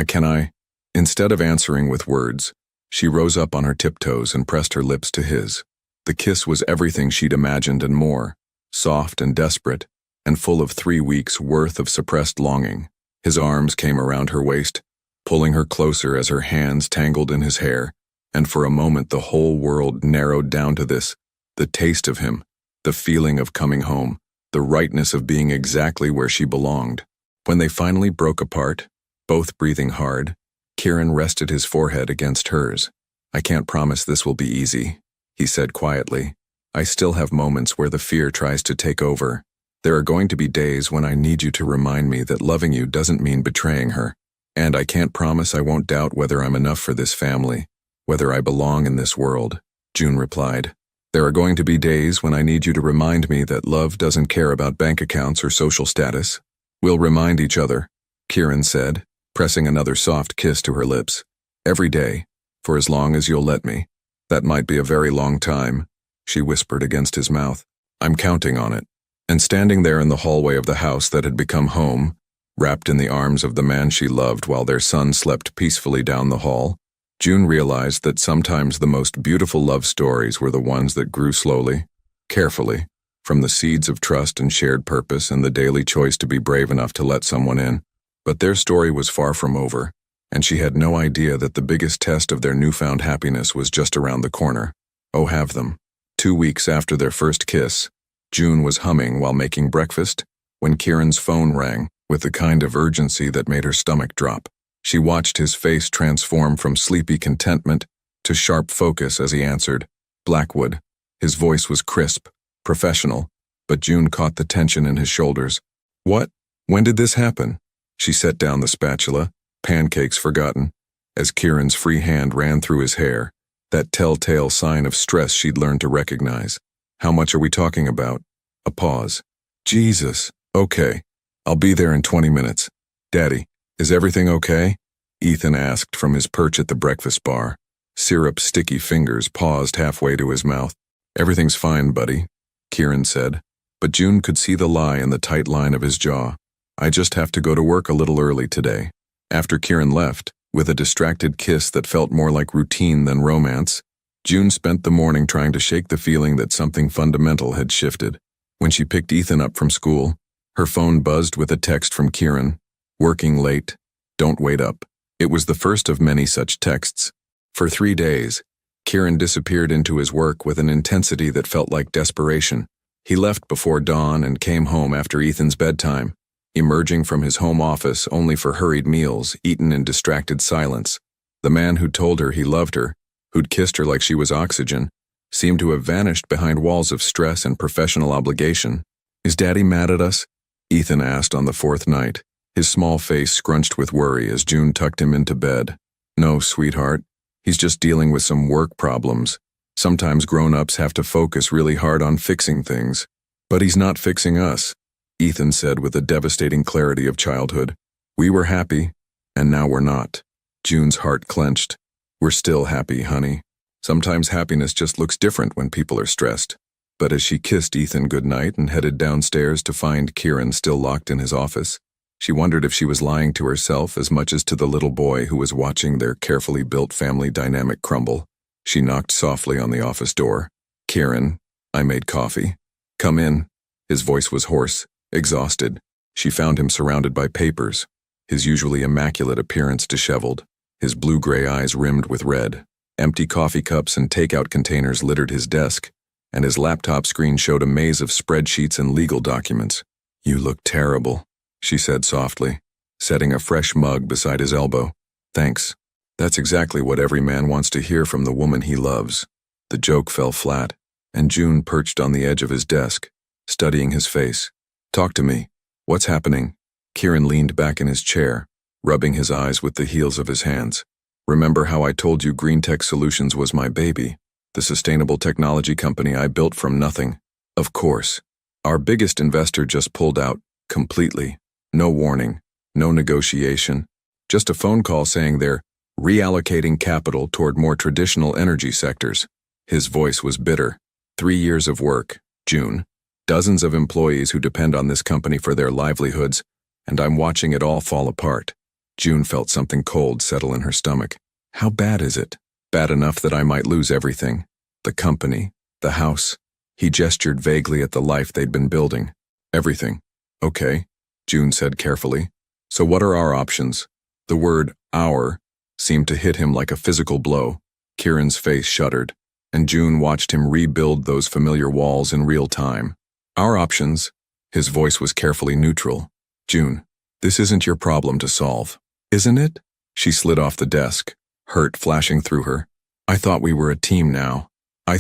[SPEAKER 1] Can I?" Instead of answering with words, she rose up on her tiptoes and pressed her lips to his. The kiss was everything she'd imagined and more, soft and desperate, and full of 3 weeks' worth of suppressed longing. His arms came around her waist, pulling her closer as her hands tangled in his hair, and for a moment the whole world narrowed down to this, the taste of him, the feeling of coming home, the rightness of being exactly where she belonged. When they finally broke apart, both breathing hard, Kieran rested his forehead against hers. "I can't promise this will be easy," he said quietly. "I still have moments where the fear tries to take over. There are going to be days when I need you to remind me that loving you doesn't mean betraying her. And I can't promise I won't doubt whether I'm enough for this family, whether I belong in this world," June replied. "There are going to be days when I need you to remind me that love doesn't care about bank accounts or social status." "We'll remind each other," Kieran said, pressing another soft kiss to her lips. "Every day, for as long as you'll let me." "That might be a very long time," she whispered against his mouth. "I'm counting on it." And standing there in the hallway of the house that had become home, wrapped in the arms of the man she loved while their son slept peacefully down the hall, June realized that sometimes the most beautiful love stories were the ones that grew slowly, carefully, from the seeds of trust and shared purpose and the daily choice to be brave enough to let someone in. But their story was far from over, and she had no idea that the biggest test of their newfound happiness was just around the corner. Oh, have them. 2 weeks after their first kiss, June was humming while making breakfast when Kieran's phone rang, with the kind of urgency that made her stomach drop. She watched his face transform from sleepy contentment to sharp focus as he answered. "Blackwood." His voice was crisp, professional, but June caught the tension in his shoulders. "What? When did this happen?" She set down the spatula, pancakes forgotten, as Kieran's free hand ran through his hair, that telltale sign of stress she'd learned to recognize. How much are we talking about? A pause. Jesus. Okay. I'll be there in 20 minutes. Daddy, is everything okay? Ethan asked from his perch at the breakfast bar. Syrup-sticky fingers paused halfway to his mouth. Everything's fine, buddy, Kieran said, but June could see the lie in the tight line of his jaw. I just have to go to work a little early today. After Kieran left, with a distracted kiss that felt more like routine than romance, June spent the morning trying to shake the feeling that something fundamental had shifted. When she picked Ethan up from school, her phone buzzed with a text from Kieran. Working late. Don't wait up. It was the first of many such texts. For 3 days, Kieran disappeared into his work with an intensity that felt like desperation. He left before dawn and came home after Ethan's bedtime, emerging from his home office only for hurried meals eaten in distracted silence. The man who'd told her he loved her, who'd kissed her like she was oxygen, seemed to have vanished behind walls of stress and professional obligation. Is Daddy mad at us? Ethan asked on the 4th night, his small face scrunched with worry as June tucked him into bed. No, sweetheart. He's just dealing with some work problems. Sometimes grown-ups have to focus really hard on fixing things. But he's not fixing us, Ethan said with the devastating clarity of childhood. We were happy, and now we're not. June's heart clenched. We're still happy, honey. Sometimes happiness just looks different when people are stressed. But as she kissed Ethan goodnight and headed downstairs to find Kieran still locked in his office, she wondered if she was lying to herself as much as to the little boy who was watching their carefully built family dynamic crumble. She knocked softly on the office door. Kieran, I made coffee. Come in. His voice was hoarse, exhausted. She found him surrounded by papers, his usually immaculate appearance disheveled, his blue-gray eyes rimmed with red. Empty coffee cups and takeout containers littered his desk, and his laptop screen showed a maze of spreadsheets and legal documents. You look terrible, she said softly, setting a fresh mug beside his elbow. Thanks. That's exactly what every man wants to hear from the woman he loves. The joke fell flat, and June perched on the edge of his desk, studying his face. Talk to me. What's happening? Kieran leaned back in his chair, rubbing his eyes with the heels of his hands. Remember how I told you Green Tech Solutions was my baby, the sustainable technology company I built from nothing? Of course. Our biggest investor just pulled out, completely. No warning, no negotiation, just a phone call saying they're reallocating capital toward more traditional energy sectors. His voice was bitter. 3 years of work, June. Dozens of employees who depend on this company for their livelihoods, and I'm watching it all fall apart. June felt something cold settle in her stomach. How bad is it? Bad enough that I might lose everything. The company, the house. He gestured vaguely at the life they'd been building. Everything. Okay, June said carefully. So what are our options? The word our seemed to hit him like a physical blow. Kieran's face shuddered, and June watched him rebuild those familiar walls in real time. Our options? His voice was carefully neutral. June, this isn't your problem to solve. Isn't it? She slid off the desk, hurt flashing through her. I thought we were a team now. You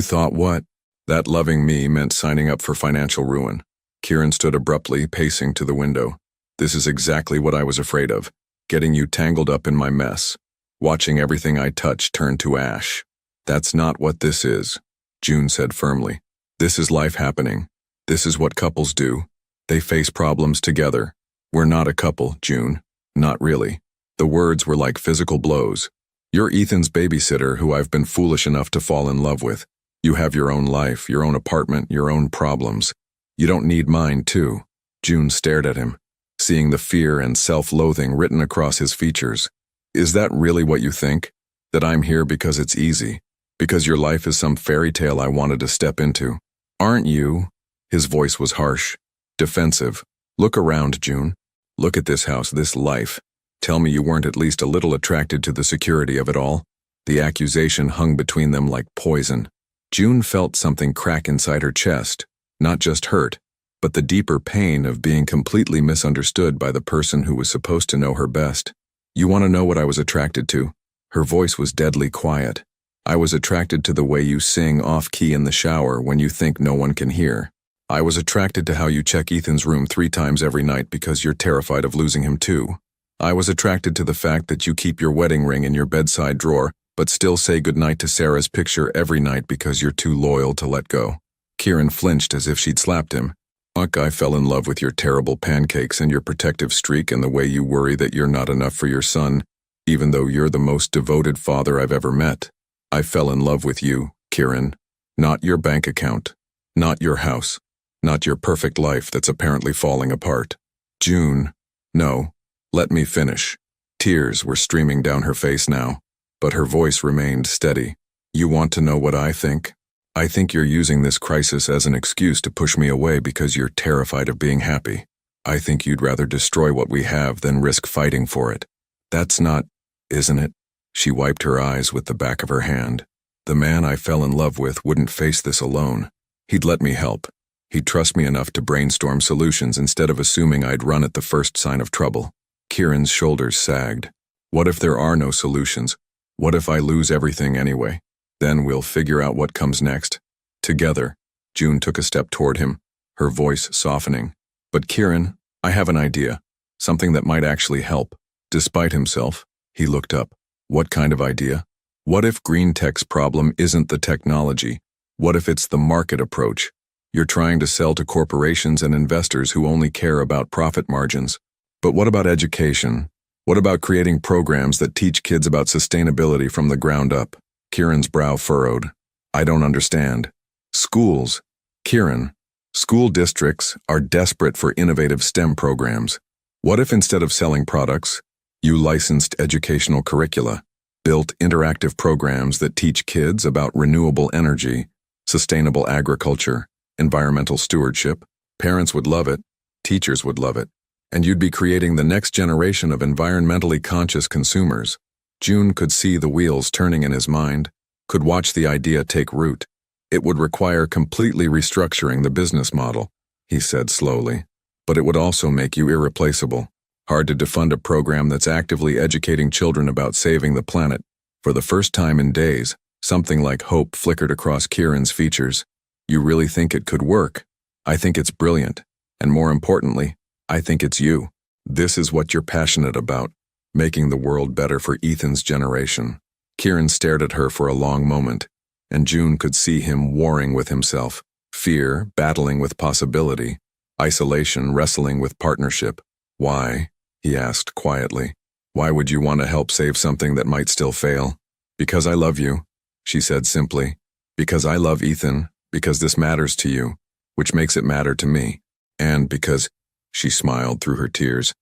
[SPEAKER 1] thought what? That loving me meant signing up for financial ruin. Kieran stood abruptly, pacing to the window. This is exactly what I was afraid of, getting you tangled up in my mess, watching everything I touch turn to ash. That's not what this is, June said firmly. This is life happening. This is what couples do. They face problems together. We're not a couple, June. Not really. The words were like physical blows. You're Ethan's babysitter who I've been foolish enough to fall in love with. You have your own life, your own apartment, your own problems. You don't need mine, too. June stared at him, seeing the fear and self-loathing written across his features. Is that really what you think? That I'm here because it's easy? Because your life is some fairy tale I wanted to step into? Aren't you? His voice was harsh, defensive. Look around, June. Look at this house, this life. Tell me you weren't at least a little attracted to the security of it all. The accusation hung between them like poison. June felt something crack inside her chest, not just hurt, but the deeper pain of being completely misunderstood by the person who was supposed to know her best. You want to know what I was attracted to? Her voice was deadly quiet. I was attracted to the way you sing off-key in the shower when you think no one can hear. I was attracted to how you check Ethan's room 3 times every night because you're terrified of losing him too. I was attracted to the fact that you keep your wedding ring in your bedside drawer, but still say goodnight to Sarah's picture every night because you're too loyal to let go. Kieran flinched as if she'd slapped him. I fell in love with your terrible pancakes and your protective streak and the way you worry that you're not enough for your son, even though you're the most devoted father I've ever met. I fell in love with you, Kieran. Not your bank account. Not your house. Not your perfect life that's apparently falling apart. June. No. Let me finish. Tears were streaming down her face now, but her voice remained steady. You want to know what I think? I think you're using this crisis as an excuse to push me away because you're terrified of being happy. I think you'd rather destroy what we have than risk fighting for it. That's not, isn't it? She wiped her eyes with the back of her hand. The man I fell in love with wouldn't face this alone. He'd let me help. He'd trust me enough to brainstorm solutions instead of assuming I'd run at the first sign of trouble. Kieran's shoulders sagged. What if there are no solutions? What if I lose everything anyway? Then we'll figure out what comes next. Together. June took a step toward him, her voice softening. But Kieran, I have an idea. Something that might actually help. Despite himself, he looked up. What kind of idea? What if green tech's problem isn't the technology? What if it's the market approach? You're trying to sell to corporations and investors who only care about profit margins. But what about education? What about creating programs that teach kids about sustainability from the ground up? Kieran's brow furrowed. I don't understand. Schools. Kieran, school districts are desperate for innovative STEM programs. What if instead of selling products, you licensed educational curricula, built interactive programs that teach kids about renewable energy, sustainable agriculture, environmental stewardship? Parents would love it, teachers would love it, and you'd be creating the next generation of environmentally conscious consumers. June could see the wheels turning in his mind, could watch the idea take root. It would require completely restructuring the business model, he said slowly, but it would also make you irreplaceable. Hard to defund a program that's actively educating children about saving the planet. For the first time in days, something like hope flickered across Kieran's features. You really think it could work? I think it's brilliant. And more importantly, I think it's you. This is what you're passionate about. Making the world better for Ethan's generation. Kieran stared at her for a long moment, and June could see him warring with himself, fear battling with possibility, isolation wrestling with partnership. Why? He asked quietly. Why would you want to help save something that might still fail? Because I love you, she said simply. Because I love Ethan, because this matters to you, which makes it matter to me. And because, she smiled through her tears,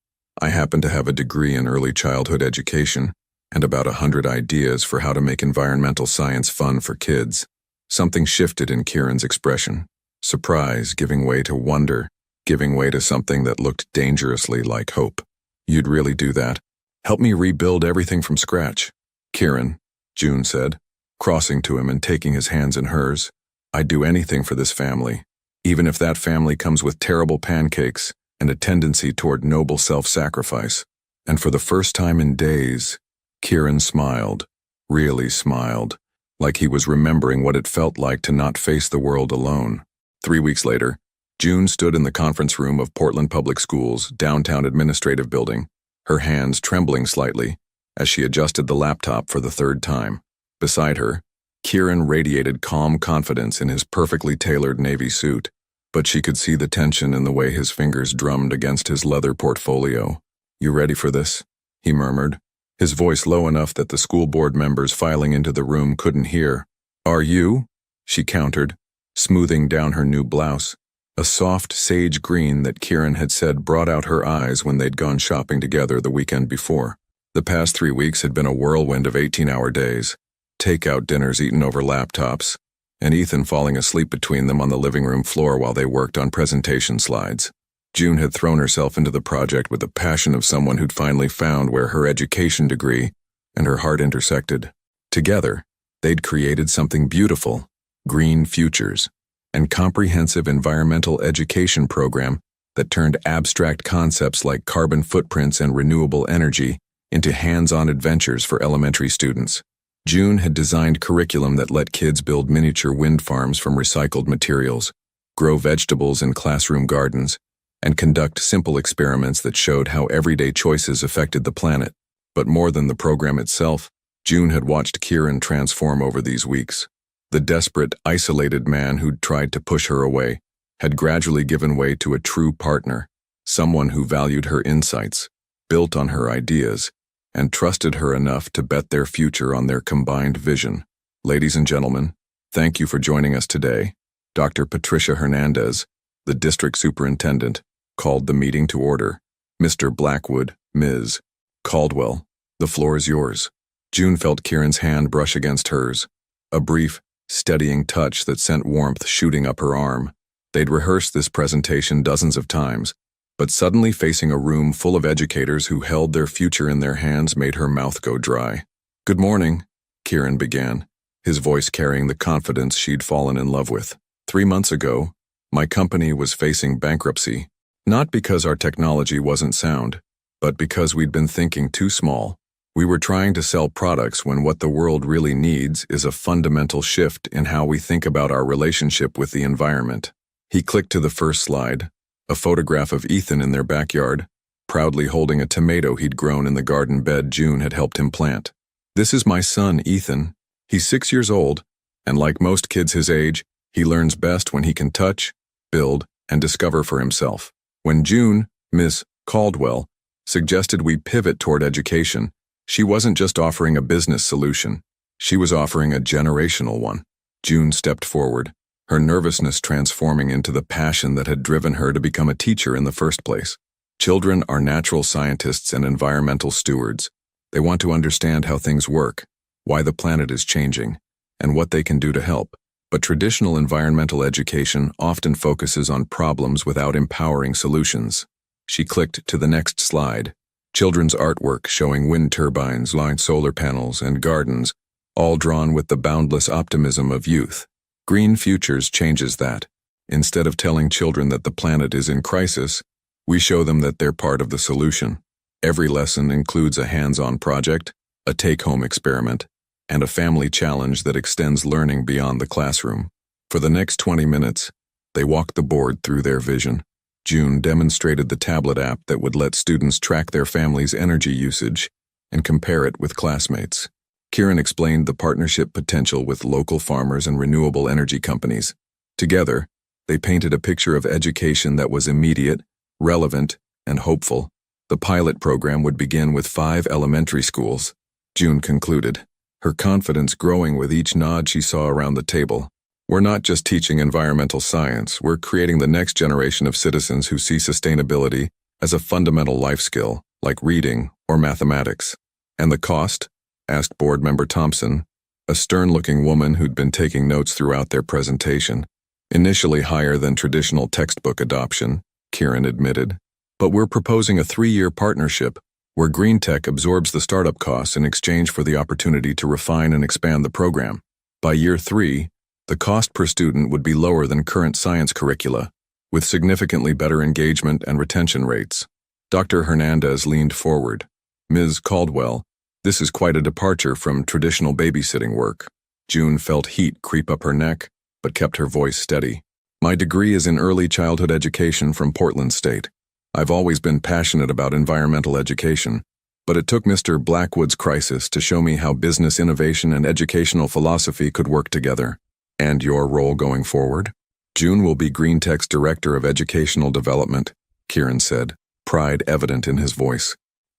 [SPEAKER 1] I happen to have a degree in early childhood education and about 100 ideas for how to make environmental science fun for kids. Something shifted in Kieran's expression. Surprise giving way to wonder, giving way to something that looked dangerously like hope. You'd really do that? Help me rebuild everything from scratch. Kieran, June said, crossing to him and taking his hands in hers. I'd do anything for this family, even if that family comes with terrible pancakes and a tendency toward noble self-sacrifice. And for the first time in days, Kieran smiled, really smiled, like he was remembering what it felt like to not face the world alone. 3 weeks later, June stood in the conference room of Portland Public Schools' downtown administrative building, her hands trembling slightly as she adjusted the laptop for the third time. Beside her, Kieran radiated calm confidence in his perfectly tailored navy suit, but she could see the tension in the way his fingers drummed against his leather portfolio. You ready for this? He murmured, his voice low enough that the school board members filing into the room couldn't hear. Are you? She countered, smoothing down her new blouse, a soft sage green that Kieran had said brought out her eyes when they'd gone shopping together the weekend before. The past 3 weeks had been a whirlwind of 18-hour days, takeout dinners eaten over laptops, and Ethan falling asleep between them on the living room floor while they worked on presentation slides. June had thrown herself into the project with the passion of someone who'd finally found where her education degree and her heart intersected. Together, they'd created something beautiful, Green Futures, and comprehensive environmental education program that turned abstract concepts like carbon footprints and renewable energy into hands-on adventures for elementary students. June had designed curriculum that let kids build miniature wind farms from recycled materials, grow vegetables in classroom gardens, and conduct simple experiments that showed how everyday choices affected the planet. But more than the program itself, June had watched Kieran transform over these weeks. The desperate, isolated man who'd tried to push her away had gradually given way to a true partner, someone who valued her insights, built on her ideas, and trusted her enough to bet their future on their combined vision. Ladies and gentlemen, thank you for joining us today. Dr. Patricia Hernandez, the district superintendent, called the meeting to order. Mr. Blackwood, Ms. Caldwell, the floor is yours. June felt Kieran's hand brush against hers, a brief, steadying touch that sent warmth shooting up her arm. They'd rehearsed this presentation dozens of times, but suddenly facing a room full of educators who held their future in their hands made her mouth go dry. "Good morning," Kieran began, his voice carrying the confidence she'd fallen in love with. 3 months ago, my company was facing bankruptcy, not because our technology wasn't sound, but because we'd been thinking too small. We were trying to sell products when what the world really needs is a fundamental shift in how we think about our relationship with the environment. He clicked to the first slide, a photograph of Ethan in their backyard, proudly holding a tomato he'd grown in the garden bed June had helped him plant. "This is my son, Ethan. He's 6 years old, and like most kids his age, he learns best when he can touch, build, and discover for himself." When June, Miss Caldwell, suggested we pivot toward education, she wasn't just offering a business solution. She was offering a generational one. June stepped forward, her nervousness transforming into the passion that had driven her to become a teacher in the first place. Children are natural scientists and environmental stewards. They want to understand how things work, why the planet is changing, and what they can do to help. But traditional environmental education often focuses on problems without empowering solutions. She clicked to the next slide. Children's artwork showing wind turbines, lined solar panels, and gardens, all drawn with the boundless optimism of youth. Green Futures changes that. Instead of telling children that the planet is in crisis, we show them that they're part of the solution. Every lesson includes a hands-on project, a take-home experiment, and a family challenge that extends learning beyond the classroom. For the next 20 minutes, they walked the board through their vision. June demonstrated the tablet app that would let students track their family's energy usage and compare it with classmates. Kieran explained the partnership potential with local farmers and renewable energy companies. Together, they painted a picture of education that was immediate, relevant, and hopeful. The pilot program would begin with 5 elementary schools, June concluded, her confidence growing with each nod she saw around the table. "We're not just teaching environmental science, we're creating the next generation of citizens who see sustainability as a fundamental life skill, like reading or mathematics." "And the cost?" asked Board Member Thompson, a stern-looking woman who'd been taking notes throughout their presentation. "Initially higher than traditional textbook adoption," Kieran admitted. "But we're proposing a 3-year partnership where green tech absorbs the startup costs in exchange for the opportunity to refine and expand the program. By year 3, the cost per student would be lower than current science curricula, with significantly better engagement and retention rates." Dr. Hernandez leaned forward. "Ms. Caldwell, this is quite a departure from traditional babysitting work." June felt heat creep up her neck, but kept her voice steady. "My degree is in early childhood education from Portland State. I've always been passionate about environmental education, but it took Mr. Blackwood's crisis to show me how business innovation and educational philosophy could work together." "And your role going forward?" "June will be Green Tech's Director of Educational Development," Kieran said, pride evident in his voice.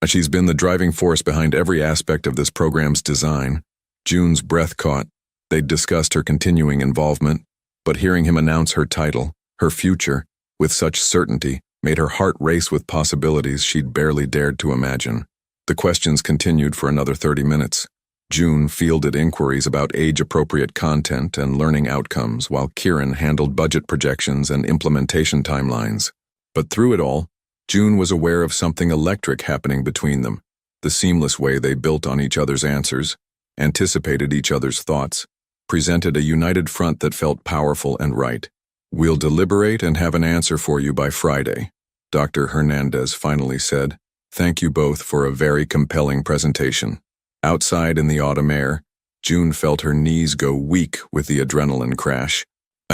[SPEAKER 1] "She's been the driving force behind every aspect of this program's design." June's breath caught. They'd discussed her continuing involvement, but hearing him announce her title, her future, with such certainty, made her heart race with possibilities she'd barely dared to imagine. The questions continued for another 30 minutes. June fielded inquiries about age-appropriate content and learning outcomes, while Kieran handled budget projections and implementation timelines. But through it all, June was aware of something electric happening between them, the seamless way they built on each other's answers, anticipated each other's thoughts, presented a united front that felt powerful and right. "We'll deliberate and have an answer for you by Friday," Dr. Hernandez finally said. "Thank you both for a very compelling presentation." Outside in the autumn air, June felt her knees go weak with the adrenaline crash.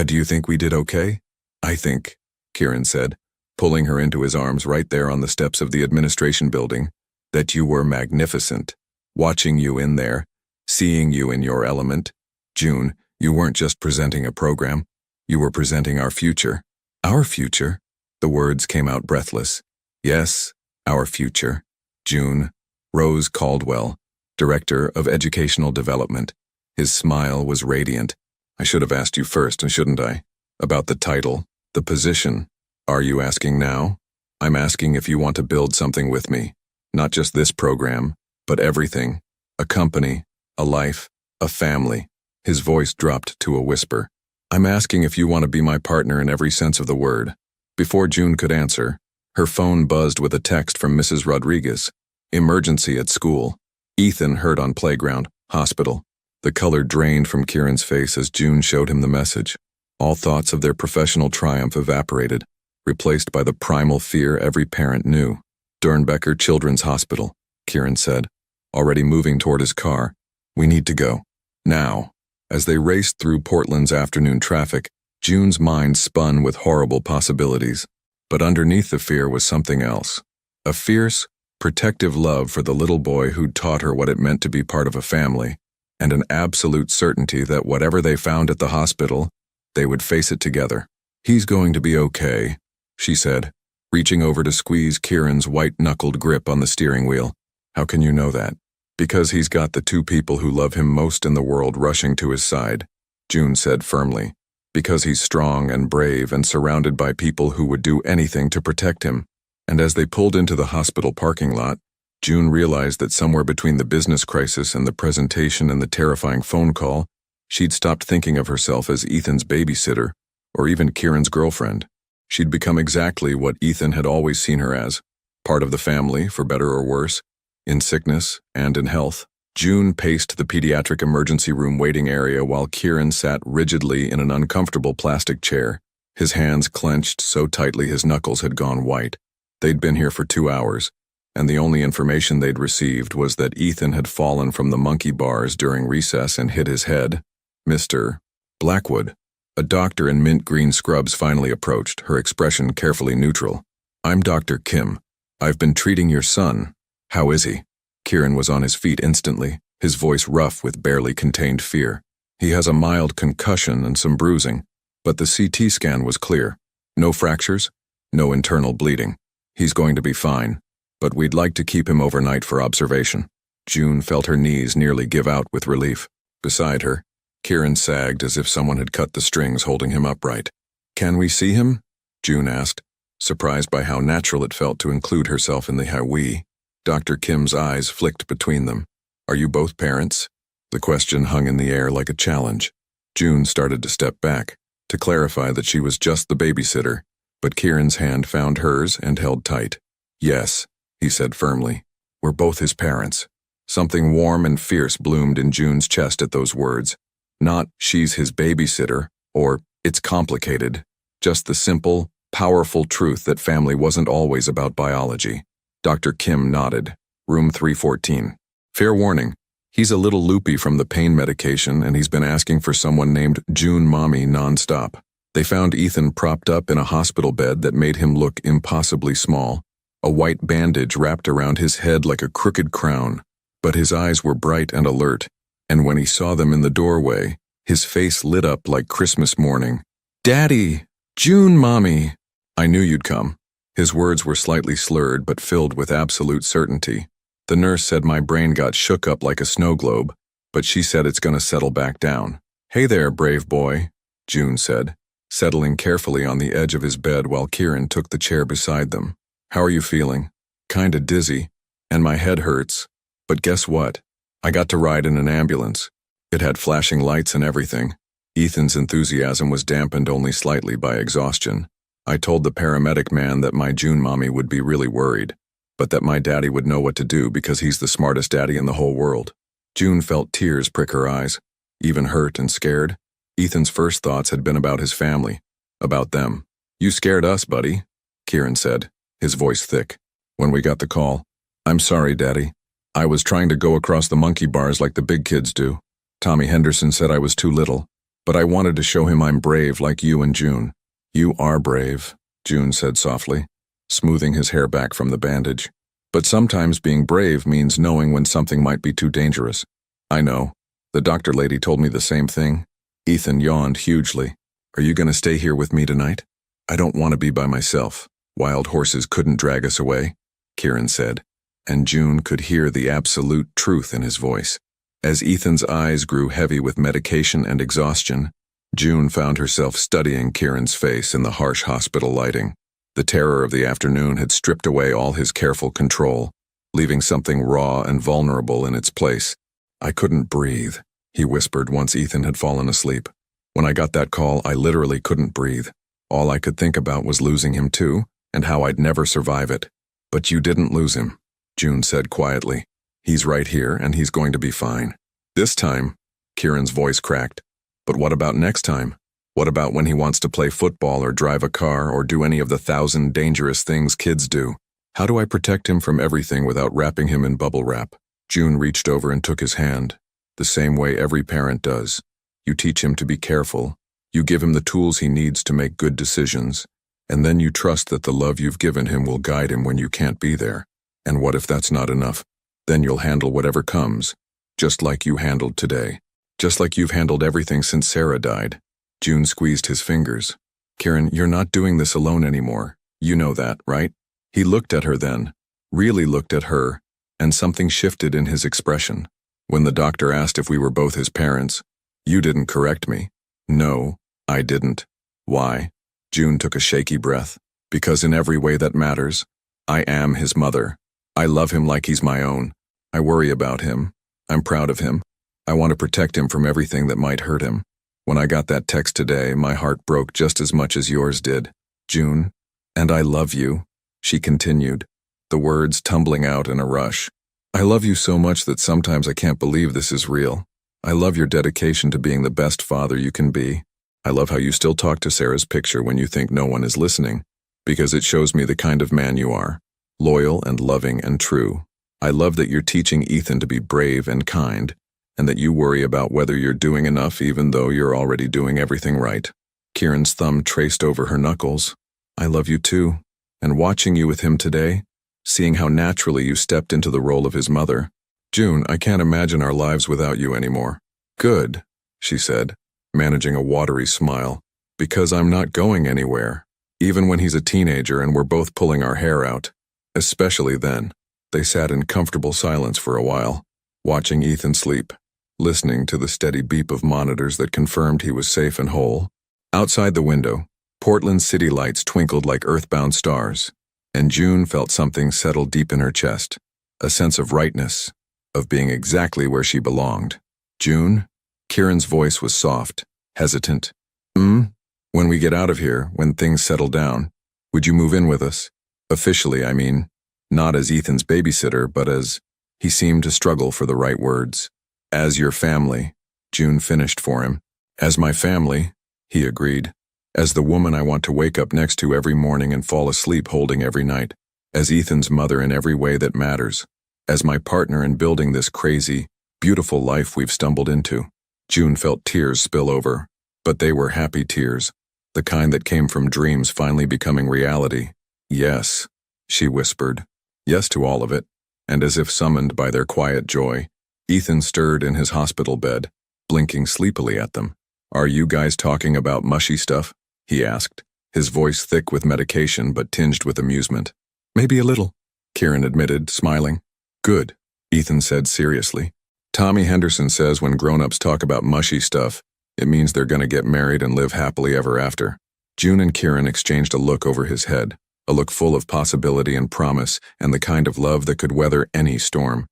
[SPEAKER 1] Do you think we did okay?" "I think," Kieran said, pulling her into his arms right there on the steps of the administration building, that you were magnificent. Watching you in there, seeing you in your element. June, you weren't just presenting a program. You were presenting our future. Our future? The words came out breathless. Yes, our future. June. Rose Caldwell, Director of Educational Development. His smile was radiant. I should have asked you first, shouldn't I? About the title, the position. Are you asking now? I'm asking if you want to build something with me. Not just this program, but everything. A company, a life, a family. His voice dropped to a whisper. I'm asking if you want to be my partner in every sense of the word. Before June could answer, her phone buzzed with a text from Mrs. Rodriguez. Emergency at school. Ethan hurt on playground, hospital. The color drained from Kieran's face as June showed him the message. All thoughts of their professional triumph evaporated, replaced by the primal fear every parent knew. Dernbecker Children's Hospital, Kieran said, already moving toward his car. We need to go. Now. As they raced through Portland's afternoon traffic, June's mind spun with horrible possibilities. But underneath the fear was something else. A fierce, protective love for the little boy who'd taught her what it meant to be part of a family, and an absolute certainty that whatever they found at the hospital, they would face it together. He's going to be okay, she said, reaching over to squeeze Kieran's white-knuckled grip on the steering wheel. How can you know that? Because he's got the two people who love him most in the world rushing to his side, June said firmly. Because he's strong and brave and surrounded by people who would do anything to protect him. And as they pulled into the hospital parking lot, June realized that somewhere between the business crisis and the presentation and the terrifying phone call, she'd stopped thinking of herself as Ethan's babysitter, or even Kieran's girlfriend. She'd become exactly what Ethan had always seen her as, part of the family, for better or worse, in sickness and in health. June paced the pediatric emergency room waiting area while Kieran sat rigidly in an uncomfortable plastic chair, his hands clenched so tightly his knuckles had gone white. They'd been here for 2 hours, and the only information they'd received was that Ethan had fallen from the monkey bars during recess and hit his head. Mr. Blackwood, a doctor in mint green scrubs, finally approached, her expression carefully neutral. I'm Dr. Kim. I've been treating your son. How is he? Kieran was on his feet instantly, his voice rough with barely contained fear. He has a mild concussion and some bruising, but the CT scan was clear. No fractures, no internal bleeding. He's going to be fine, but we'd like to keep him overnight for observation. June felt her knees nearly give out with relief. Beside her, Kieran sagged as if someone had cut the strings holding him upright. Can we see him? June asked, surprised by how natural it felt to include herself in the we. Dr. Kim's eyes flicked between them. Are you both parents? The question hung in the air like a challenge. June started to step back, to clarify that she was just the babysitter, but Kieran's hand found hers and held tight. Yes, he said firmly. We're both his parents. Something warm and fierce bloomed in June's chest at those words. Not, she's his babysitter, or, it's complicated. Just the simple, powerful truth that family wasn't always about biology. Dr. Kim nodded. Room 314. Fair warning, he's a little loopy from the pain medication and he's been asking for someone named June Mommy nonstop. They found Ethan propped up in a hospital bed that made him look impossibly small, a white bandage wrapped around his head like a crooked crown. But his eyes were bright and alert, and when he saw them in the doorway, his face lit up like Christmas morning. Daddy! June Mommy! I knew you'd come. His words were slightly slurred but filled with absolute certainty. The nurse said my brain got shook up like a snow globe, but she said it's gonna settle back down. Hey there, brave boy, June said, settling carefully on the edge of his bed while Kieran took the chair beside them. How are you feeling? Kinda dizzy, and my head hurts. But guess what? I got to ride in an ambulance. It had flashing lights and everything. Ethan's enthusiasm was dampened only slightly by exhaustion. I told the paramedic man that my June Mommy would be really worried, but that my daddy would know what to do because he's the smartest daddy in the whole world. June felt tears prick her eyes. Even hurt and scared, Ethan's first thoughts had been about his family, about them. You scared us, buddy, Kieran said, his voice thick. When we got the call, I'm sorry, Daddy. I was trying to go across the monkey bars like the big kids do. Tommy Henderson said I was too little, but I wanted to show him I'm brave like you and June. You are brave. June said softly, smoothing his hair back from the bandage. But sometimes being brave means knowing when something might be too dangerous. I know. The doctor lady told me the same thing. Ethan yawned hugely. Are you going to stay here with me tonight? I don't want to be by myself. Wild horses couldn't drag us away, Kieran said, and June could hear the absolute truth in his voice. As Ethan's eyes grew heavy with medication and exhaustion, June found herself studying Kieran's face in the harsh hospital lighting. The terror of the afternoon had stripped away all his careful control, leaving something raw and vulnerable in its place. I couldn't breathe, he whispered once Ethan had fallen asleep. When I got that call, I literally couldn't breathe. All I could think about was losing him too, and how I'd never survive it. But you didn't lose him, June said quietly. He's right here, and he's going to be fine. This time, Kieran's voice cracked. But what about next time? What about when he wants to play football or drive a car or do any of the 1,000 dangerous things kids do? How do I protect him from everything without wrapping him in bubble wrap? June reached over and took his hand, the same way every parent does. You teach him to be careful, you give him the tools he needs to make good decisions, and then you trust that the love you've given him will guide him when you can't be there. And what if that's not enough? Then you'll handle whatever comes, just like you handled today. Just like you've handled everything since Sarah died. June squeezed his fingers. Kieran, you're not doing this alone anymore. You know that, right? He looked at her then, really looked at her, and something shifted in his expression. When the doctor asked if we were both his parents, you didn't correct me. No, I didn't. Why? June took a shaky breath. Because in every way that matters, I am his mother. I love him like he's my own. I worry about him. I'm proud of him. I want to protect him from everything that might hurt him. When I got that text today, my heart broke just as much as yours did. June, and I love you, she continued, the words tumbling out in a rush. I love you so much that sometimes I can't believe this is real. I love your dedication to being the best father you can be. I love how you still talk to Sarah's picture when you think no one is listening, because it shows me the kind of man you are, loyal and loving and true. I love that you're teaching Ethan to be brave and kind, and that you worry about whether you're doing enough even though you're already doing everything right. Kieran's thumb traced over her knuckles. I love you too, and watching you with him today, seeing how naturally you stepped into the role of his mother. June, I can't imagine our lives without you anymore. Good, she said, managing a watery smile, because I'm not going anywhere, even when he's a teenager and we're both pulling our hair out. Especially then. They sat in comfortable silence for a while, watching Ethan sleep, listening to the steady beep of monitors that confirmed he was safe and whole. Outside the window, Portland's city lights twinkled like earthbound stars, and June felt something settle deep in her chest, a sense of rightness, of being exactly where she belonged. June? Kieran's voice was soft, hesitant. When we get out of here, when things settle down, would you move in with us? Officially, I mean, not as Ethan's babysitter, but as, he seemed to struggle for the right words. As your family, June finished for him. As my family, he agreed. As the woman I want to wake up next to every morning and fall asleep holding every night. As Ethan's mother in every way that matters. As my partner in building this crazy, beautiful life we've stumbled into. June felt tears spill over, but they were happy tears, the kind that came from dreams finally becoming reality. Yes, she whispered. Yes to all of it, and as if summoned by their quiet joy, Ethan stirred in his hospital bed, blinking sleepily at them. Are you guys talking about mushy stuff? He asked, his voice thick with medication but tinged with amusement. Maybe a little, Kieran admitted, smiling. Good, Ethan said seriously. Tommy Henderson says when grown-ups talk about mushy stuff, it means they're gonna get married and live happily ever after. June and Kieran exchanged a look over his head, a look full of possibility and promise and the kind of love that could weather any storm.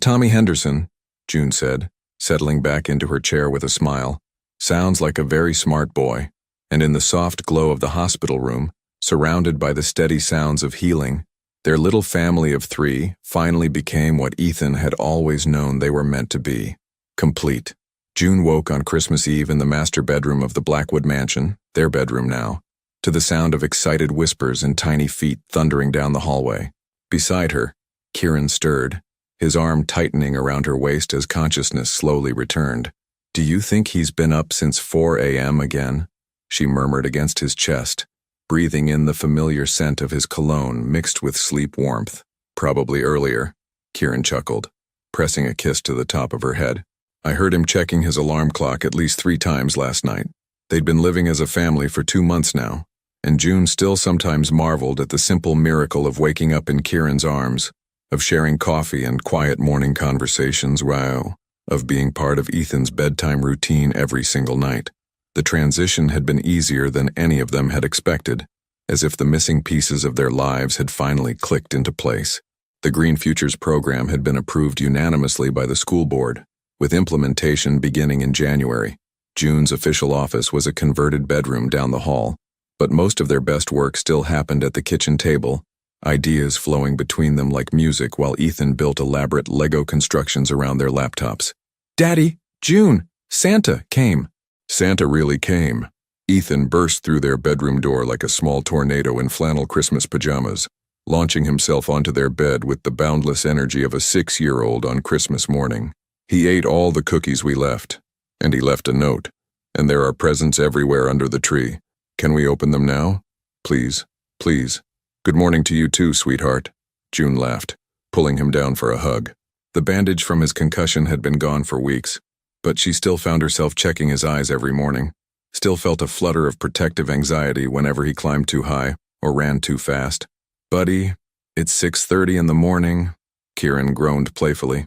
[SPEAKER 1] Tommy Henderson, June said, settling back into her chair with a smile. Sounds like a very smart boy. And in the soft glow of the hospital room, surrounded by the steady sounds of healing, their little family of 3 finally became what Ethan had always known they were meant to be. Complete. June woke on Christmas Eve in the master bedroom of the Blackwood mansion, their bedroom now, to the sound of excited whispers and tiny feet thundering down the hallway. Beside her, Kieran stirred, his arm tightening around her waist as consciousness slowly returned. Do you think he's been up since 4 a.m. again? She murmured against his chest, breathing in the familiar scent of his cologne mixed with sleep warmth. Probably earlier, Kieran chuckled, pressing a kiss to the top of her head. I heard him checking his alarm clock at least 3 times last night. They'd been living as a family for 2 months now, and June still sometimes marveled at the simple miracle of waking up in Kieran's arms, of sharing coffee and quiet morning conversations, of being part of Ethan's bedtime routine every single night. The transition had been easier than any of them had expected, as if the missing pieces of their lives had finally clicked into place. The Green Futures program had been approved unanimously by the school board, with implementation beginning in January. June's official office was a converted bedroom down the hall, but most of their best work still happened at the kitchen table, ideas flowing between them like music while Ethan built elaborate Lego constructions around their laptops. "Daddy, June, Santa came." Santa really came. Ethan burst through their bedroom door like a small tornado in flannel Christmas pajamas, launching himself onto their bed with the boundless energy of a 6-year-old on Christmas morning. He ate all the cookies we left, and he left a note, and there are presents everywhere under the tree. Can we open them now? Please, please. Good morning to you too, sweetheart. June laughed, pulling him down for a hug. The bandage from his concussion had been gone for weeks, but she still found herself checking his eyes every morning, still felt a flutter of protective anxiety whenever he climbed too high or ran too fast. "Buddy, it's 6:30 in the morning," Kieran groaned playfully.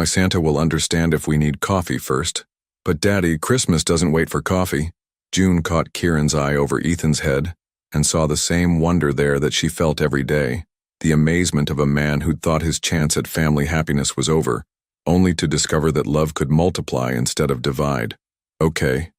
[SPEAKER 1] "Santa will understand if we need coffee first." "But Daddy, Christmas doesn't wait for coffee." June caught Kieran's eye over Ethan's head and saw the same wonder there that she felt every day, the amazement of a man who'd thought his chance at family happiness was over, only to discover that love could multiply instead of divide. Okay,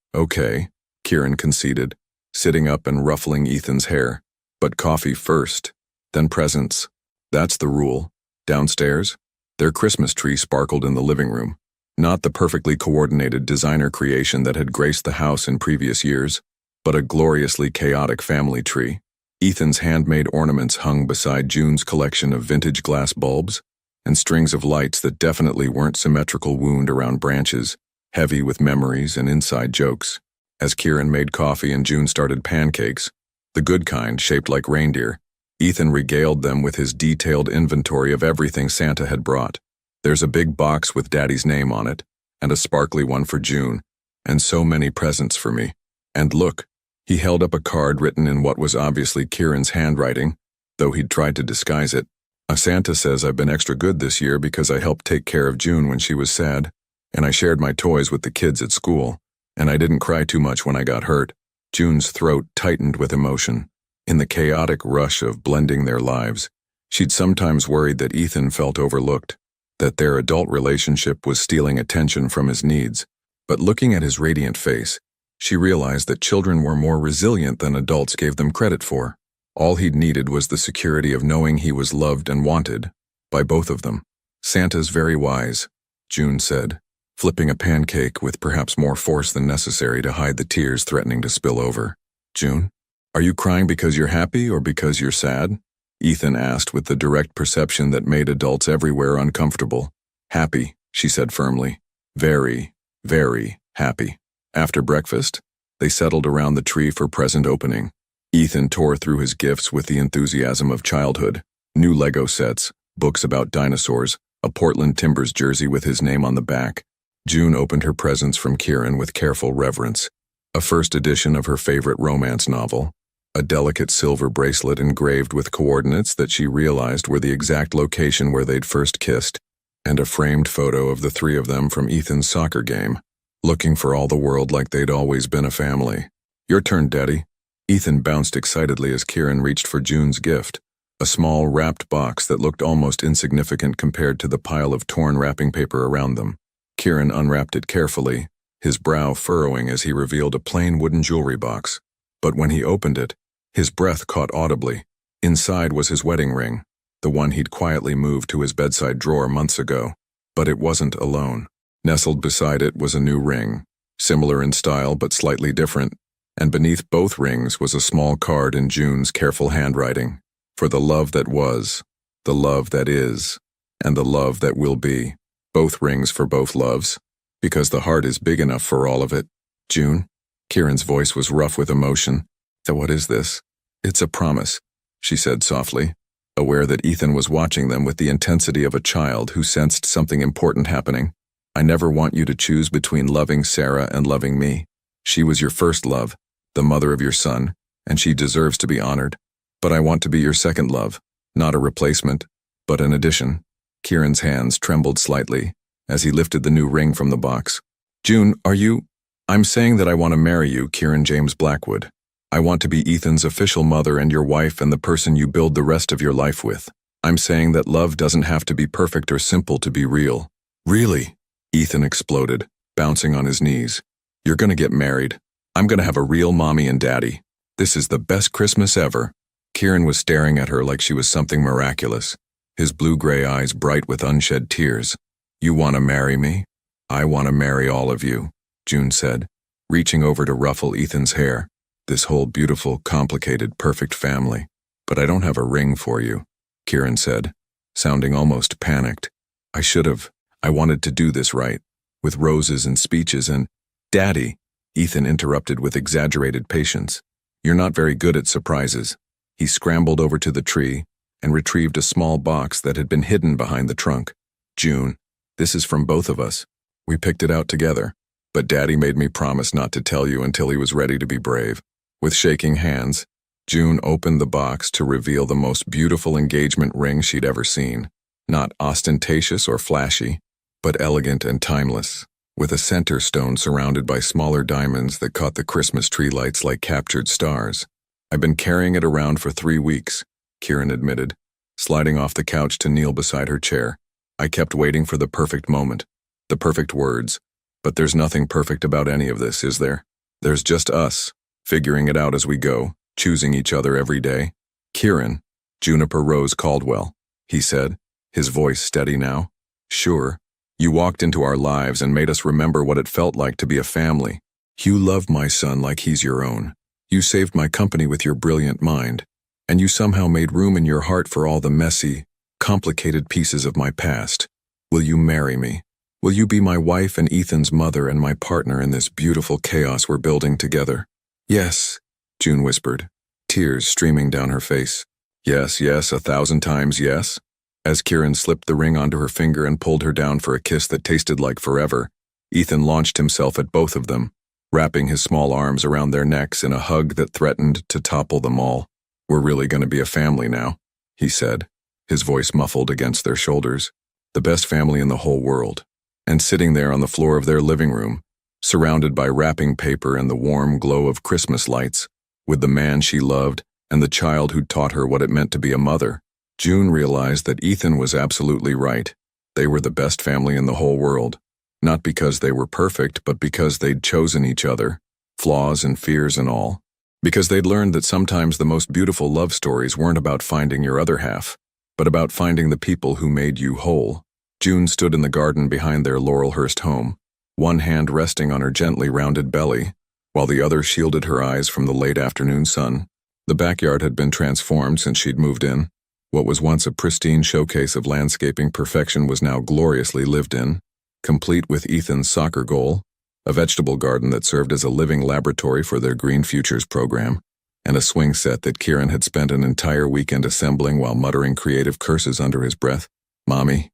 [SPEAKER 1] Kieran conceded, sitting up and ruffling Ethan's hair. "But coffee first, then presents. That's the rule." Downstairs, their Christmas tree sparkled in the living room. Not the perfectly coordinated designer creation that had graced the house in previous years, but a gloriously chaotic family tree. Ethan's handmade ornaments hung beside June's collection of vintage glass bulbs and strings of lights that definitely weren't symmetrical wound around branches, heavy with memories and inside jokes. As Kieran made coffee and June started pancakes, the good kind shaped like reindeer, Ethan regaled them with his detailed inventory of everything Santa had brought. "There's a big box with Daddy's name on it, and a sparkly one for June, and so many presents for me. And look," he held up a card written in what was obviously Kieran's handwriting, though he'd tried to disguise it. "Santa says I've been extra good this year because I helped take care of June when she was sad, and I shared my toys with the kids at school, and I didn't cry too much when I got hurt." June's throat tightened with emotion. In the chaotic rush of blending their lives, she'd sometimes worried that Ethan felt overlooked, that their adult relationship was stealing attention from his needs. But looking at his radiant face, she realized that children were more resilient than adults gave them credit for. All he'd needed was the security of knowing he was loved and wanted, by both of them. "Santa's very wise," June said, flipping a pancake with perhaps more force than necessary to hide the tears threatening to spill over. "June, are you crying because you're happy or because you're sad?" Ethan asked with the direct perception that made adults everywhere uncomfortable. "Happy," she said firmly. "Very, very happy." After breakfast, they settled around the tree for present opening. Ethan tore through his gifts with the enthusiasm of childhood. New Lego sets, books about dinosaurs, a Portland Timbers jersey with his name on the back. June opened her presents from Kieran with careful reverence. A first edition of her favorite romance novel, a delicate silver bracelet engraved with coordinates that she realized were the exact location where they'd first kissed, and a framed photo of the 3 of them from Ethan's soccer game, looking for all the world like they'd always been a family. "Your turn, Daddy." Ethan bounced excitedly as Kieran reached for June's gift, a small wrapped box that looked almost insignificant compared to the pile of torn wrapping paper around them. Kieran unwrapped it carefully, his brow furrowing as he revealed a plain wooden jewelry box. But when he opened it, his breath caught audibly. Inside was his wedding ring, the one he'd quietly moved to his bedside drawer months ago. But it wasn't alone. Nestled beside it was a new ring, similar in style but slightly different, and beneath both rings was a small card in June's careful handwriting. "For the love that was, the love that is, and the love that will be." Both rings for both loves, because the heart is big enough for all of it. "June?" Kieran's voice was rough with emotion. "So what is this?" It's a promise, she said softly, aware that Ethan was watching them with the intensity of a child who sensed something important happening. I never want you to choose between loving Sarah and loving me. She was your first love, the mother of your son, and she deserves to be honored. But I want to be your second love, not a replacement, but an addition. Kieran's hands trembled slightly as he lifted the new ring from the box. June, are you? I'm saying that I want to marry you, Kieran James Blackwood. I want to be Ethan's official mother and your wife and the person you build the rest of your life with. I'm saying that love doesn't have to be perfect or simple to be real. Really? Ethan exploded, bouncing on his knees. You're gonna get married. I'm gonna have a real mommy and daddy. This is the best Christmas ever. Kieran was staring at her like she was something miraculous, his blue-gray eyes bright with unshed tears. You want to marry me? I want to marry all of you, June said, reaching over to ruffle Ethan's hair. This whole beautiful, complicated, perfect family. But I don't have a ring for you, Kieran said, sounding almost panicked. I wanted to do this right, with roses and speeches and… Daddy, Ethan interrupted with exaggerated patience. You're not very good at surprises. He scrambled over to the tree and retrieved a small box that had been hidden behind the trunk. June, this is from both of us. We picked it out together, but Daddy made me promise not to tell you until he was ready to be brave. With shaking hands, June opened the box to reveal the most beautiful engagement ring she'd ever seen. Not ostentatious or flashy, but elegant and timeless, with a center stone surrounded by smaller diamonds that caught the Christmas tree lights like captured stars. I've been carrying it around for 3 weeks, Kieran admitted, sliding off the couch to kneel beside her chair. I kept waiting for the perfect moment, the perfect words, but there's nothing perfect about any of this, is there? There's just us, figuring it out as we go, choosing each other every day. Kieran, Juniper Rose Caldwell, he said, his voice steady now. Sure, you walked into our lives and made us remember what it felt like to be a family. You loved my son like he's your own. You saved my company with your brilliant mind, and you somehow made room in your heart for all the messy, complicated pieces of my past. Will you marry me? Will you be my wife and Ethan's mother and my partner in this beautiful chaos we're building together? Yes, June whispered, tears streaming down her face. Yes, 1,000 times yes. As Kieran slipped the ring onto her finger and pulled her down for a kiss that tasted like forever, Ethan launched himself at both of them, wrapping his small arms around their necks in a hug that threatened to topple them all. We're really going to be a family now, he said, his voice muffled against their shoulders. The best family in the whole world. And sitting there on the floor of their living room, surrounded by wrapping paper and the warm glow of Christmas lights, with the man she loved and the child who'd taught her what it meant to be a mother, June realized that Ethan was absolutely right. They were the best family in the whole world. Not because they were perfect, but because they'd chosen each other, flaws and fears and all. Because they'd learned that sometimes the most beautiful love stories weren't about finding your other half, but about finding the people who made you whole. June stood in the garden behind their Laurelhurst home, one hand resting on her gently rounded belly, while the other shielded her eyes from the late afternoon sun. The backyard had been transformed since she'd moved in. What was once a pristine showcase of landscaping perfection was now gloriously lived in, complete with Ethan's soccer goal, a vegetable garden that served as a living laboratory for their Green Futures program, and a swing set that Kieran had spent an entire weekend assembling while muttering creative curses under his breath. Mommy,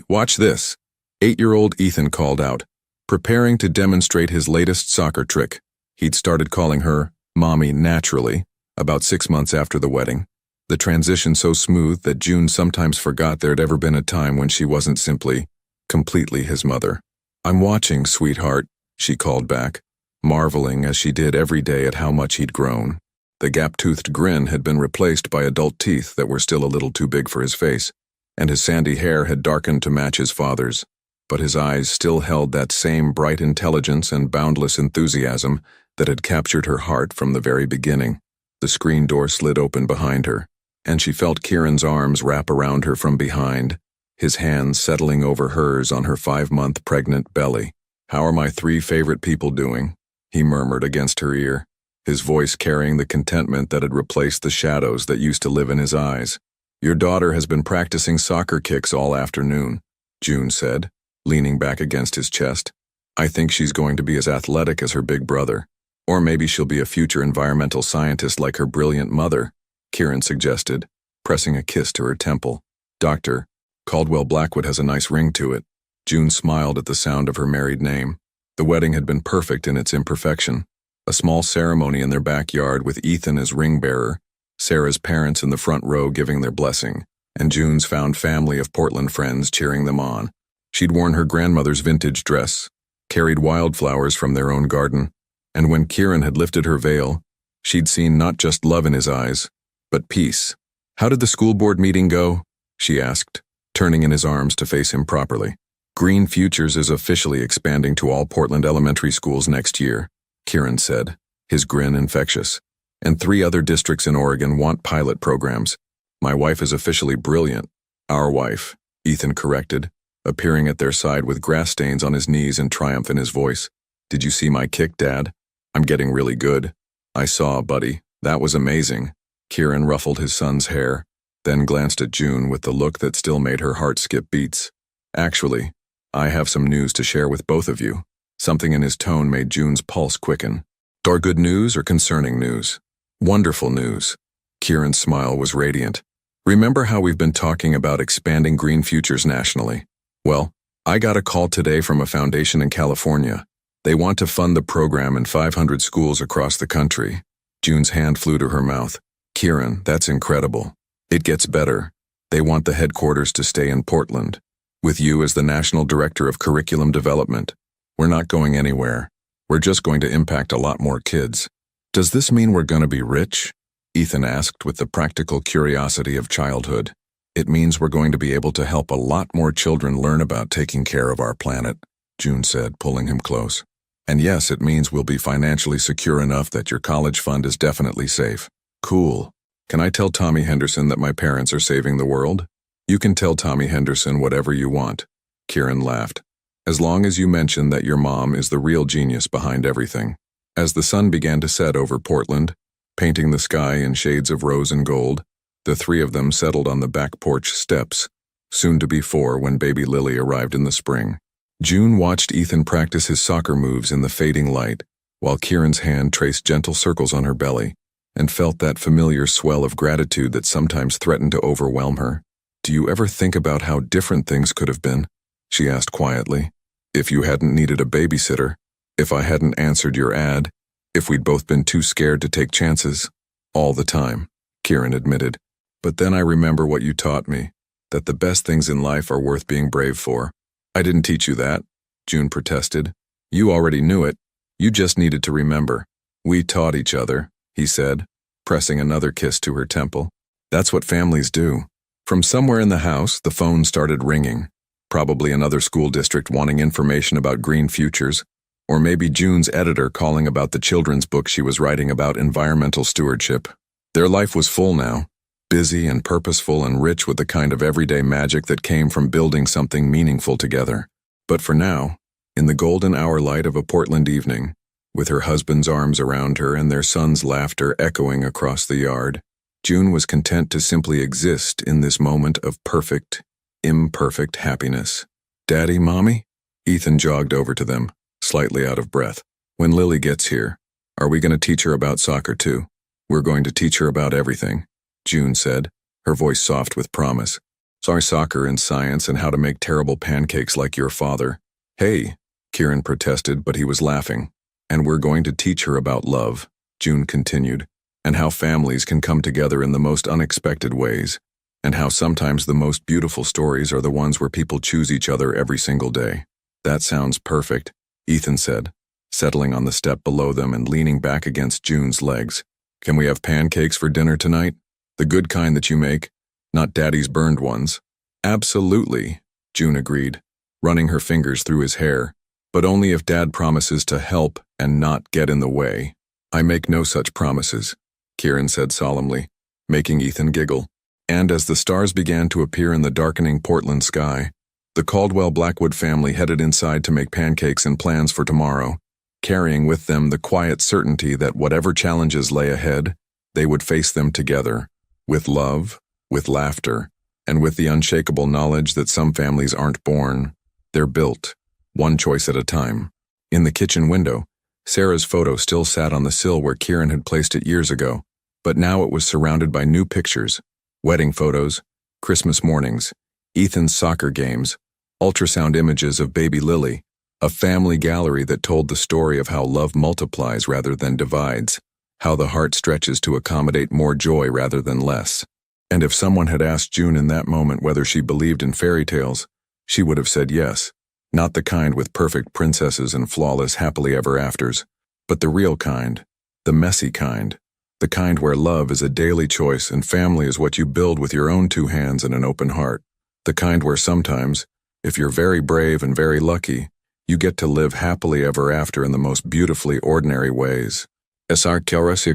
[SPEAKER 1] watch this, 8-year-old Ethan called out, preparing to demonstrate his latest soccer trick. He'd started calling her Mommy naturally, about 6 months after the wedding. The transition so smooth that June sometimes forgot there'd ever been a time when she wasn't simply, completely his mother. I'm watching, sweetheart, she called back, marveling as she did every day at how much he'd grown. The gap-toothed grin had been replaced by adult teeth that were still a little too big for his face, and his sandy hair had darkened to match his father's, but his eyes still held that same bright intelligence and boundless enthusiasm that had captured her heart from the very beginning. The screen door slid open behind her, and she felt Kieran's arms wrap around her from behind, his hands settling over hers on her 5-month pregnant belly. How are my 3 favorite people doing? He murmured against her ear, his voice carrying the contentment that had replaced the shadows that used to live in his eyes. Your daughter has been practicing soccer kicks all afternoon, June said, leaning back against his chest. I think she's going to be as athletic as her big brother. Or maybe she'll be a future environmental scientist like her brilliant mother, Kieran suggested, pressing a kiss to her temple. Dr. Caldwell Blackwood has a nice ring to it. June smiled at the sound of her married name. The wedding had been perfect in its imperfection. A small ceremony in their backyard with Ethan as ring bearer, Sarah's parents in the front row giving their blessing, and June's found family of Portland friends cheering them on. She'd worn her grandmother's vintage dress, carried wildflowers from their own garden, and when Kieran had lifted her veil, she'd seen not just love in his eyes, but peace. "How did the school board meeting go?" she asked, turning in his arms to face him properly. "Green Futures is officially expanding to all Portland elementary schools next year," Kieran said, his grin infectious. "And 3 other districts in Oregon want pilot programs. My wife is officially brilliant." "Our wife," Ethan corrected, appearing at their side with grass stains on his knees and triumph in his voice. "Did you see my kick, Dad? I'm getting really good." "I saw, buddy. That was amazing." Kieran ruffled his son's hair, then glanced at June with the look that still made her heart skip beats. "Actually, I have some news to share with both of you." Something in his tone made June's pulse quicken. "Or good news or concerning news?" "Wonderful news." Kieran's smile was radiant. "Remember how we've been talking about expanding Green Futures nationally? Well, I got a call today from a foundation in California. They want to fund the program in 500 schools across the country." June's hand flew to her mouth. "Kieran, that's incredible. It gets better. They want the headquarters to stay in Portland, with you as the National Director of Curriculum Development. We're not going anywhere. We're just going to impact a lot more kids." "Does this mean we're going to be rich?" Ethan asked with the practical curiosity of childhood. "It means we're going to be able to help a lot more children learn about taking care of our planet," June said, pulling him close. "And yes, it means we'll be financially secure enough that your college fund is definitely safe." "Cool. Can I tell Tommy Henderson that my parents are saving the world?" "You can tell Tommy Henderson whatever you want," Kieran laughed, "as long as you mention that your mom is the real genius behind everything." As the sun began to set over Portland, painting the sky in shades of rose and gold, the 3 of them settled on the back porch steps, soon to be 4 when baby Lily arrived in the spring. June watched Ethan practice his soccer moves in the fading light, while Kieran's hand traced gentle circles on her belly, and felt that familiar swell of gratitude that sometimes threatened to overwhelm her. "Do you ever think about how different things could have been?" she asked quietly. "If you hadn't needed a babysitter, if I hadn't answered your ad, if we'd both been too scared to take chances." "All the time," Kieran admitted. "But then I remember what you taught me, that the best things in life are worth being brave for." "I didn't teach you that," June protested. "You already knew it. You just needed to remember." "We taught each other," he said, pressing another kiss to her temple. "That's what families do." From somewhere in the house, the phone started ringing. Probably another school district wanting information about Green Futures, or maybe June's editor calling about the children's book she was writing about environmental stewardship. Their life was full now, busy and purposeful and rich with the kind of everyday magic that came from building something meaningful together. But for now, in the golden hour light of a Portland evening, with her husband's arms around her and their son's laughter echoing across the yard, June was content to simply exist in this moment of perfect, imperfect happiness. "Daddy, Mommy?" Ethan jogged over to them, slightly out of breath. "When Lily gets here, are we going to teach her about soccer too?" "We're going to teach her about everything," June said, her voice soft with promise. "Sorry, soccer and science and how to make terrible pancakes like your father." "Hey," Kieran protested, but he was laughing. "And we're going to teach her about love," June continued, "and how families can come together in the most unexpected ways, and how sometimes the most beautiful stories are the ones where people choose each other every single day." "That sounds perfect," Ethan said, settling on the step below them and leaning back against June's legs. "Can we have pancakes for dinner tonight? The good kind that you make, not Daddy's burned ones." "Absolutely," June agreed, running her fingers through his hair, "but only if Dad promises to help and not get in the way." "I make no such promises," Kieran said solemnly, making Ethan giggle. And as the stars began to appear in the darkening Portland sky, the Caldwell Blackwood family headed inside to make pancakes and plans for tomorrow, carrying with them the quiet certainty that whatever challenges lay ahead, they would face them together, with love, with laughter, and with the unshakable knowledge that some families aren't born, they're built, one choice at a time. In the kitchen window, Sarah's photo still sat on the sill where Kieran had placed it years ago, but now it was surrounded by new pictures: wedding photos, Christmas mornings, Ethan's soccer games, ultrasound images of baby Lily, a family gallery that told the story of how love multiplies rather than divides, how the heart stretches to accommodate more joy rather than less. And if someone had asked June in that moment whether she believed in fairy tales, she would have said yes. Not the kind with perfect princesses and flawless happily ever afters, but the real kind, the messy kind, the kind where love is a daily choice and family is what you build with your own 2 hands and an open heart, the kind where sometimes, if you're very brave and very lucky, you get to live happily ever after in the most beautifully ordinary ways. Esar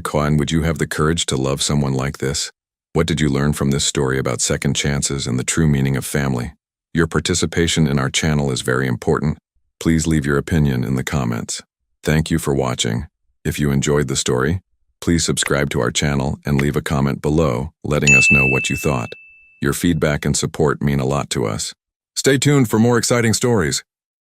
[SPEAKER 1] Kwan, would you have the courage to love someone like this? What did you learn from this story about second chances and the true meaning of family? Your participation in our channel is very important. Please leave your opinion in the comments. Thank you for watching. If you enjoyed the story, please subscribe to our channel and leave a comment below, letting us know what you thought. Your feedback and support mean a lot to us. Stay tuned for more exciting stories.